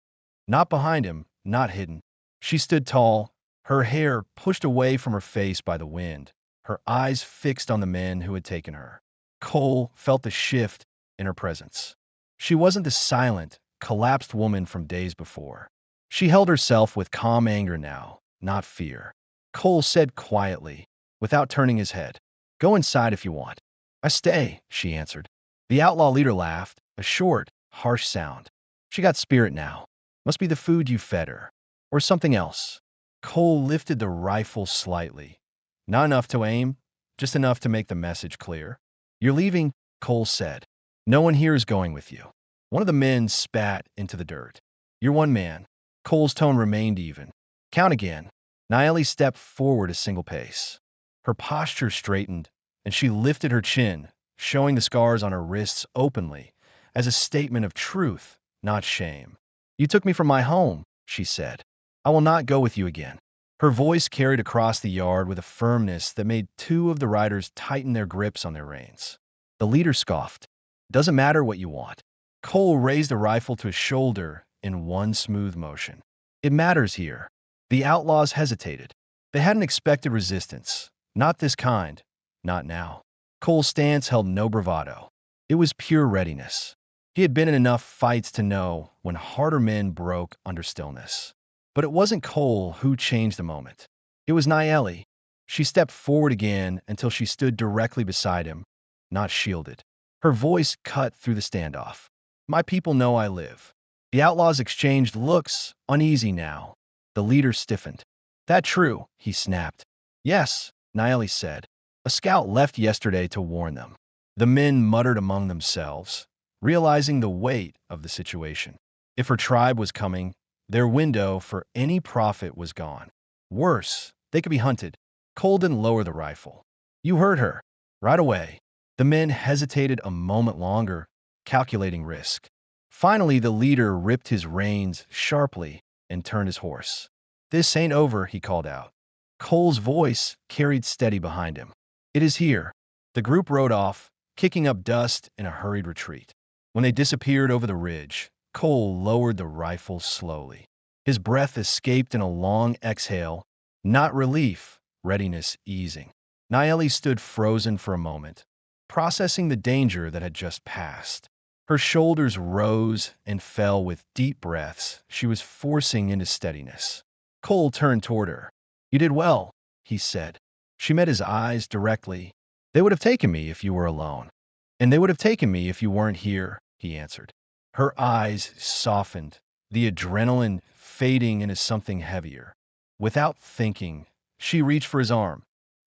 Not behind him, not hidden. She stood tall, her hair pushed away from her face by the wind, her eyes fixed on the men who had taken her. Cole felt the shift in her presence. She wasn't the silent, collapsed woman from days before. She held herself with calm anger now, not fear. Cole said quietly, without turning his head, "Go inside if you want." "I stay," she answered. The outlaw leader laughed, a short, harsh sound. "She got spirit now. Must be the food you fed her. Or something else." Cole lifted the rifle slightly. Not enough to aim, just enough to make the message clear. "You're leaving," Cole said. "No one here is going with you." One of the men spat into the dirt. "You're one man." Cole's tone remained even. "Count again." Naeli stepped forward a single pace. Her posture straightened, and she lifted her chin, showing the scars on her wrists openly, as a statement of truth, not shame. "You took me from my home," she said. "I will not go with you again." Her voice carried across the yard with a firmness that made two of the riders tighten their grips on their reins. The leader scoffed. "Doesn't matter what you want." Cole raised the rifle to his shoulder in one smooth motion. "It matters here." The outlaws hesitated. They hadn't expected resistance. Not this kind. Not now. Cole's stance held no bravado. It was pure readiness. He had been in enough fights to know when harder men broke under stillness. But it wasn't Cole who changed the moment. It was Naeli. She stepped forward again until she stood directly beside him, not shielded. Her voice cut through the standoff. "My people know I live." The outlaws exchanged looks, uneasy now. The leader stiffened. "That true?" he snapped. "Yes," Naeli said. "A scout left yesterday to warn them." The men muttered among themselves, realizing the weight of the situation. If her tribe was coming, their window for any profit was gone. Worse, they could be hunted. Cole didn't lower the rifle. "You heard her." "Right away." The men hesitated a moment longer, calculating risk. Finally, the leader ripped his reins sharply and turned his horse. "This ain't over," he called out. Cole's voice carried steady behind him. "It is here." The group rode off, kicking up dust in a hurried retreat. When they disappeared over the ridge, Cole lowered the rifle slowly. His breath escaped in a long exhale, not relief, readiness easing. Naeli stood frozen for a moment, processing the danger that had just passed. Her shoulders rose and fell with deep breaths she was forcing into steadiness. Cole turned toward her. "You did well," he said. She met his eyes directly. "They would have taken me if you were alone." "And they would have taken me if you weren't here," he answered. Her eyes softened, the adrenaline fading into something heavier. Without thinking, she reached for his arm.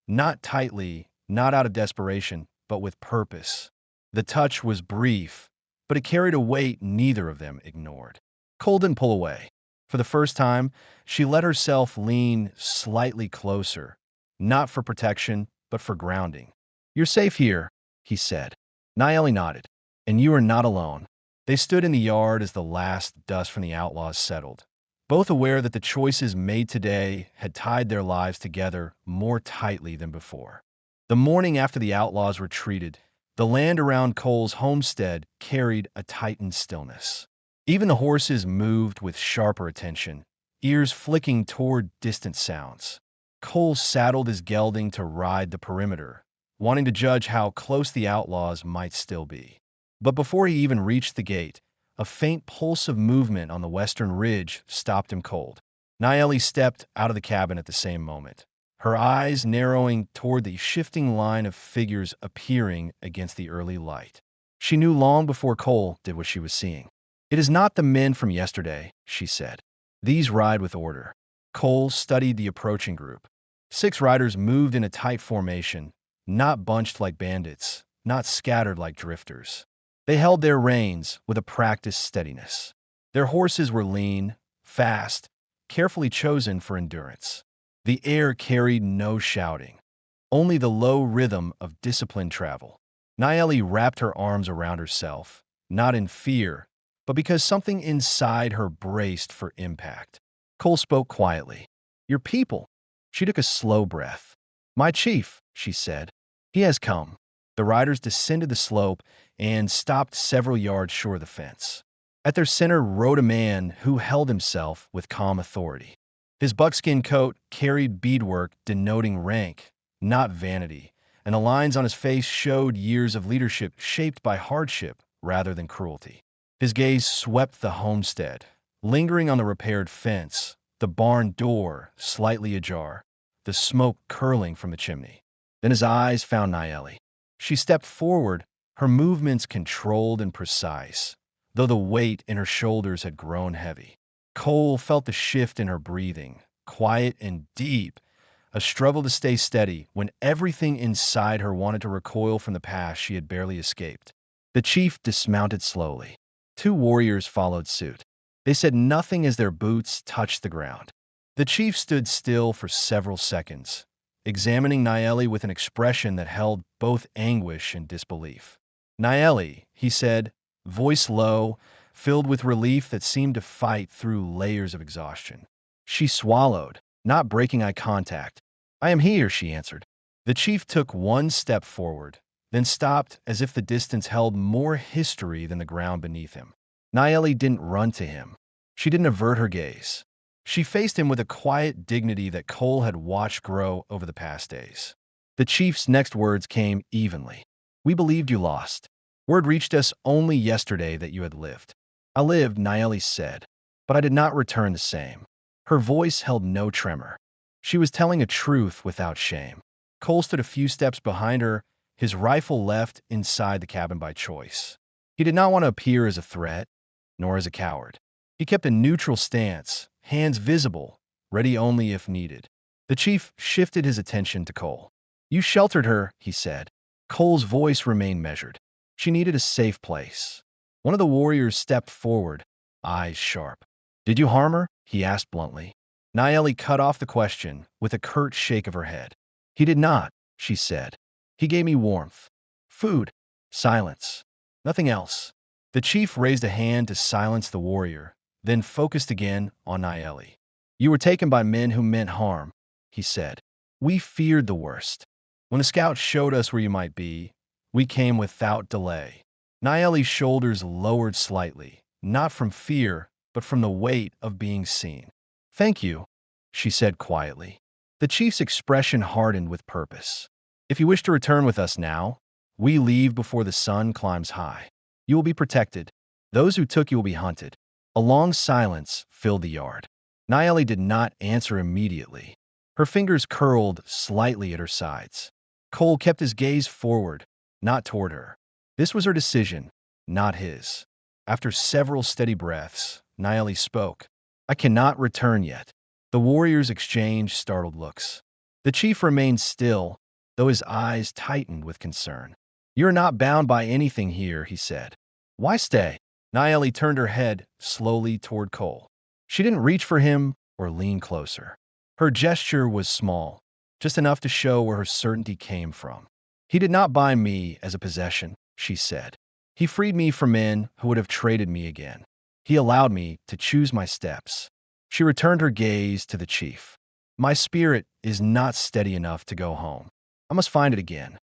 Not tightly, not out of desperation, but with purpose. The touch was brief, but it carried a weight neither of them ignored. Cole didn't pull away. For the first time, she let herself lean slightly closer, not for protection, but for grounding. "You're safe here," he said. Naeli nodded. "And you are not alone." They stood in the yard as the last dust from the outlaws settled, both aware that the choices made today had tied their lives together more tightly than before. The morning after the outlaws retreated, the land around Cole's homestead carried a tightened stillness. Even the horses moved with sharper attention, ears flicking toward distant sounds. Cole saddled his gelding to ride the perimeter, wanting to judge how close the outlaws might still be. But before he even reached the gate, a faint pulse of movement on the western ridge stopped him cold. Naeli stepped out of the cabin at the same moment, her eyes narrowing toward the shifting line of figures appearing against the early light. She knew long before Cole did what she was seeing. "It is not the men from yesterday," she said. "These ride with order." Cole studied the approaching group. 6 riders moved in a tight formation, not bunched like bandits, not scattered like drifters. They held their reins with a practiced steadiness. Their horses were lean, fast, carefully chosen for endurance. The air carried no shouting, only the low rhythm of disciplined travel. Naeli wrapped her arms around herself, not in fear, but because something inside her braced for impact. Cole spoke quietly. "Your people." She took a slow breath. "My chief," she said. "He has come." The riders descended the slope and stopped several yards short of the fence. At their center rode a man who held himself with calm authority. His buckskin coat carried beadwork denoting rank, not vanity, and the lines on his face showed years of leadership shaped by hardship rather than cruelty. His gaze swept the homestead, lingering on the repaired fence, the barn door slightly ajar, the smoke curling from the chimney. Then his eyes found Naeli. She stepped forward, her movements controlled and precise, though the weight in her shoulders had grown heavy. Cole felt the shift in her breathing, quiet and deep, a struggle to stay steady when everything inside her wanted to recoil from the past she had barely escaped. The chief dismounted slowly. Two warriors followed suit. They said nothing as their boots touched the ground. The chief stood still for several seconds, examining Naeli with an expression that held both anguish and disbelief. "Naeli," he said, voice low, filled with relief that seemed to fight through layers of exhaustion. She swallowed, not breaking eye contact. "I am here," she answered. The chief took one step forward, then stopped as if the distance held more history than the ground beneath him. Naeli didn't run to him. She didn't avert her gaze. She faced him with a quiet dignity that Cole had watched grow over the past days. The chief's next words came evenly. "We believed you lost. Word reached us only yesterday that you had lived." "I lived," Naeli said, "but I did not return the same." Her voice held no tremor. She was telling a truth without shame. Cole stood a few steps behind her, his rifle left inside the cabin by choice. He did not want to appear as a threat, nor as a coward. He kept a neutral stance, hands visible, ready only if needed. The chief shifted his attention to Cole. "You sheltered her," he said. Cole's voice remained measured. "She needed a safe place." One of the warriors stepped forward, eyes sharp. "Did you harm her?" he asked bluntly. Naeli cut off the question with a curt shake of her head. "He did not," she said. "He gave me warmth, food, silence, nothing else." The chief raised a hand to silence the warrior, then focused again on Naeli. "You were taken by men who meant harm," he said. "We feared the worst. When the scouts showed us where you might be, we came without delay." Naeli's shoulders lowered slightly, not from fear, but from the weight of being seen. "Thank you," she said quietly. The chief's expression hardened with purpose. "If you wish to return with us now, we leave before the sun climbs high. You will be protected. Those who took you will be hunted." A long silence filled the yard. Naeli did not answer immediately. Her fingers curled slightly at her sides. Cole kept his gaze forward, not toward her. This was her decision, not his. After several steady breaths, Naeli spoke. "I cannot return yet." The warriors exchanged startled looks. The chief remained still, though his eyes tightened with concern. "You're not bound by anything here," he said. "Why stay?" Naeli turned her head slowly toward Cole. She didn't reach for him or lean closer. Her gesture was small, just enough to show where her certainty came from. "He did not buy me as a possession," she said. "He freed me from men who would have traded me again. He allowed me to choose my steps." She returned her gaze to the chief. "My spirit is not steady enough to go home. I must find it again."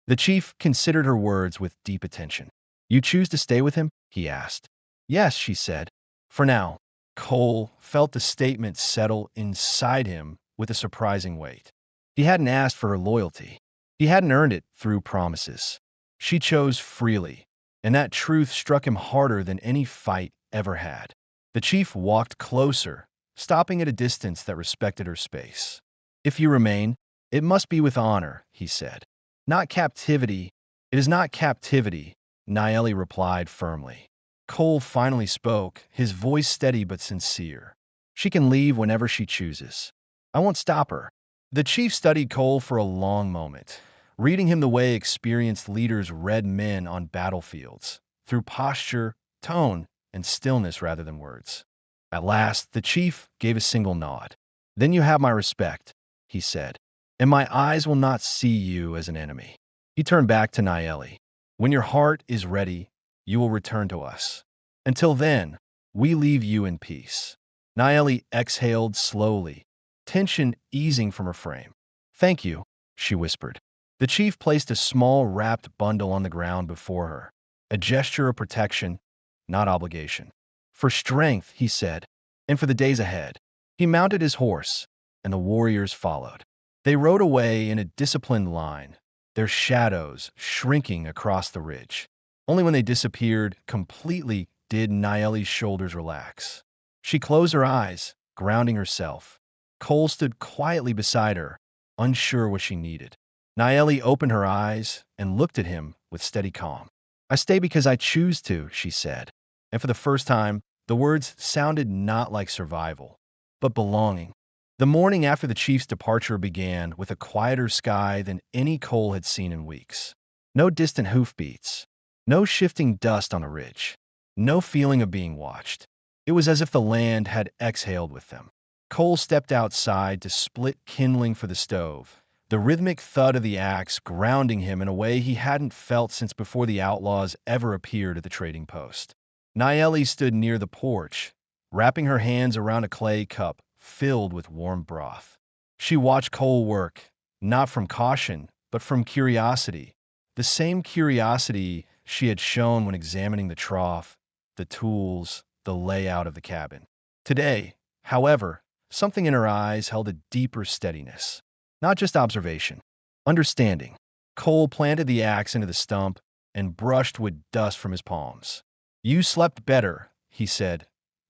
The chief considered her words with deep attention. "You choose to stay with him?" he asked. "Yes," she said. "For now." Cole felt the statement settle inside him with a surprising weight. He hadn't asked for her loyalty. He hadn't earned it through promises. She chose freely, and that truth struck him harder than any fight ever had. The chief walked closer, stopping at a distance that respected her space. "If you remain, it must be with honor," he said. "Not captivity. It is not captivity," Naeli replied firmly. Cole finally spoke, his voice steady but sincere. "She can leave whenever she chooses. I won't stop her." The chief studied Cole for a long moment, reading him the way experienced leaders read men on battlefields, through posture, tone, and stillness rather than words. At last, the chief gave a single nod. "Then you have my respect," he said, "and my eyes will not see you as an enemy." He turned back to Naeli. "When your heart is ready, you will return to us. Until then, we leave you in peace." Naeli exhaled slowly, tension easing from her frame. "Thank you," she whispered. The chief placed a small wrapped bundle on the ground before her, a gesture of protection, not obligation. "For strength," he said, "and for the days ahead." He mounted his horse, and the warriors followed. They rode away in a disciplined line, their shadows shrinking across the ridge. Only when they disappeared completely did Naeli's shoulders relax. She closed her eyes, grounding herself. Cole stood quietly beside her, unsure what she needed. Naeli opened her eyes and looked at him with steady calm. "I stay because I choose to," she said. And for the first time, the words sounded not like survival, but belonging. The morning after the chief's departure began with a quieter sky than any Cole had seen in weeks. No distant hoofbeats, no shifting dust on a ridge, no feeling of being watched. It was as if the land had exhaled with them. Cole stepped outside to split kindling for the stove, the rhythmic thud of the axe grounding him in a way he hadn't felt since before the outlaws ever appeared at the trading post. Nayeli stood near the porch, wrapping her hands around a clay cup filled with warm broth. She watched Cole work, not from caution, but from curiosity, the same curiosity she had shown when examining the trough, the tools, the layout of the cabin. Today, however, something in her eyes held a deeper steadiness. Not just observation, understanding. Cole planted the axe into the stump and brushed with dust from his palms. "You slept better," he said,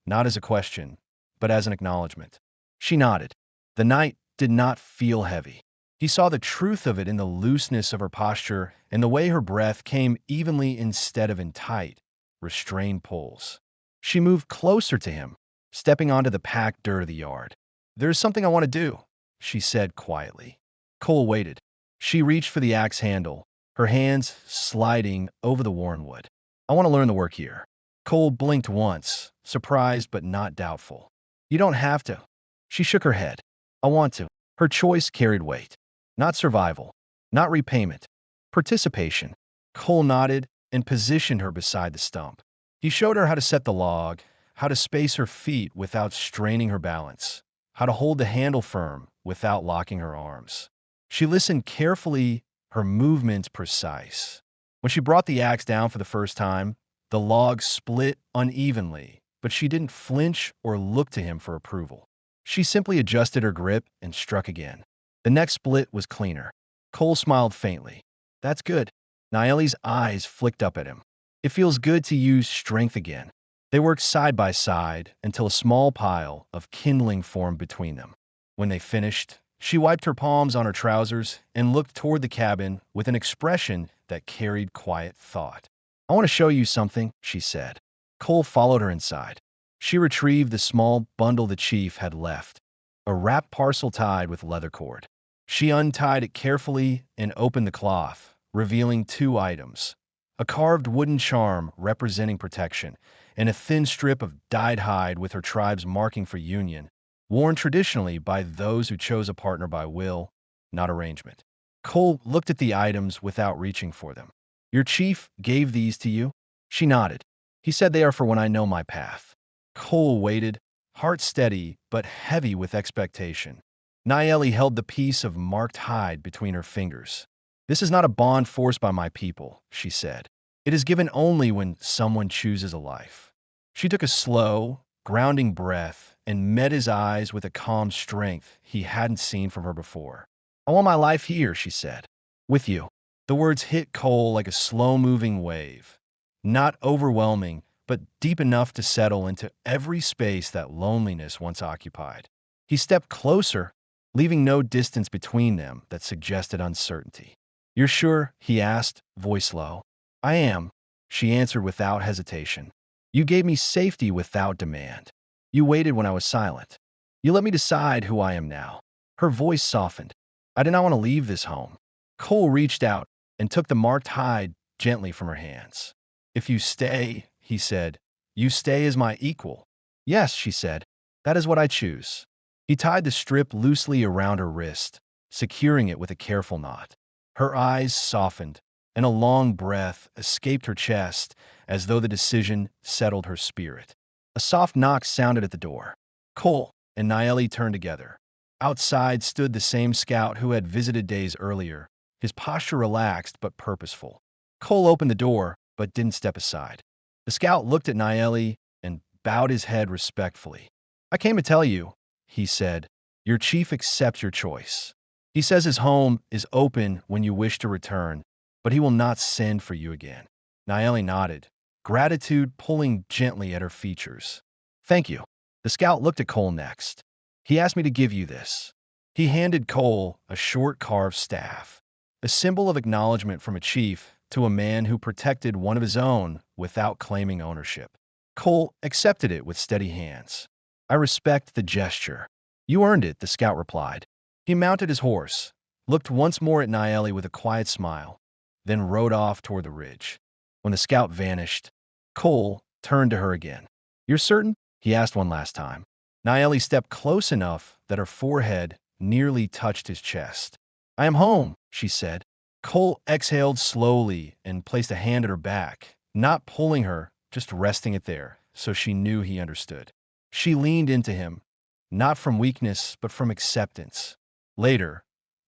not as a question, but as an acknowledgement. She nodded. The night did not feel heavy. He saw the truth of it in the looseness of her posture and the way her breath came evenly instead of in tight, restrained pulls. She moved closer to him, stepping onto the packed dirt of the yard. "There's something I want to do," she said quietly. Cole waited. She reached for the axe handle, her hands sliding over the worn wood. "I want to learn the work here." Cole blinked once, surprised but not doubtful. "You don't have to." She shook her head. "I want to." Her choice carried weight. Not survival, not repayment, participation. Cole nodded and positioned her beside the stump. He showed her how to set the log, how to space her feet without straining her balance, how to hold the handle firm without locking her arms. She listened carefully, her movements precise. When she brought the axe down for the first time, the log split unevenly, but she didn't flinch or look to him for approval. She simply adjusted her grip and struck again. The next split was cleaner. Cole smiled faintly. "That's good." Nayeli's eyes flicked up at him. "It feels good to use strength again." They worked side by side until a small pile of kindling formed between them. When they finished, she wiped her palms on her trousers and looked toward the cabin with an expression that carried quiet thought. "I want to show you something," she said. Cole followed her inside. She retrieved the small bundle the chief had left, a wrapped parcel tied with leather cord. She untied it carefully and opened the cloth, revealing two items: a carved wooden charm representing protection, and a thin strip of dyed hide with her tribe's marking for union, worn traditionally by those who chose a partner by will, not arrangement. Cole looked at the items without reaching for them. "Your chief gave these to you?" She nodded. "He said they are for when I know my path." Cole waited, heart steady but heavy with expectation. Nayeli held the piece of marked hide between her fingers. "This is not a bond forced by my people," she said. "It is given only when someone chooses a life." She took a slow, grounding breath and met his eyes with a calm strength he hadn't seen from her before. "I want my life here," she said. "With you." The words hit Cole like a slow-moving wave. Not overwhelming, but deep enough to settle into every space that loneliness once occupied. He stepped closer, leaving no distance between them that suggested uncertainty. "You're sure?" he asked, voice low. "I am," she answered without hesitation. "You gave me safety without demand. You waited when I was silent. You let me decide who I am now." Her voice softened. "I did not want to leave this home." Cole reached out and took the marked hide gently from her hands. "If you stay," he said, "you stay as my equal." "Yes," she said, "that is what I choose." He tied the strip loosely around her wrist, securing it with a careful knot. Her eyes softened, and a long breath escaped her chest as though the decision settled her spirit. A soft knock sounded at the door. Cole and Nayeli turned together. Outside stood the same scout who had visited days earlier, his posture relaxed but purposeful. Cole opened the door, but didn't step aside. The scout looked at Nayeli and bowed his head respectfully. "I came to tell you," he said, "your chief accepts your choice. He says his home is open when you wish to return, but he will not send for you again." Nayeli nodded, gratitude pulling gently at her features. "Thank you." The scout looked at Cole next. "He asked me to give you this." He handed Cole a short carved staff, a symbol of acknowledgement from a chief to a man who protected one of his own without claiming ownership. Cole accepted it with steady hands. "I respect the gesture." You earned it, the scout replied. He mounted his horse, looked once more at Naeli with a quiet smile, then rode off toward the ridge. When the scout vanished, Cole turned to her again. You're certain? He asked one last time. Naeli stepped close enough that her forehead nearly touched his chest. I am home, she said. Cole exhaled slowly and placed a hand at her back, not pulling her, just resting it there, so she knew he understood. She leaned into him, not from weakness, but from acceptance. Later,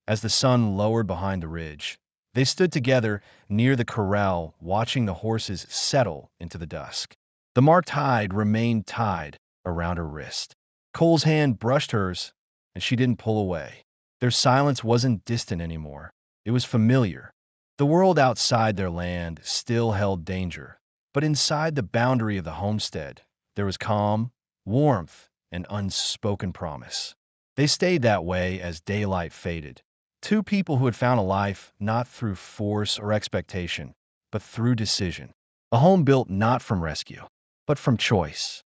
as the sun lowered behind the ridge, they stood together near the corral, watching the horses settle into the dusk. The marked hide remained tied around her wrist. Cole's hand brushed hers, and she didn't pull away. Their silence wasn't distant anymore. It was familiar. The world outside their land still held danger, but inside the boundary of the homestead, there was calm, warmth, and unspoken promise. They stayed that way as daylight faded. Two people who had found a life not through force or expectation, but through decision. A home built not from rescue, but from choice.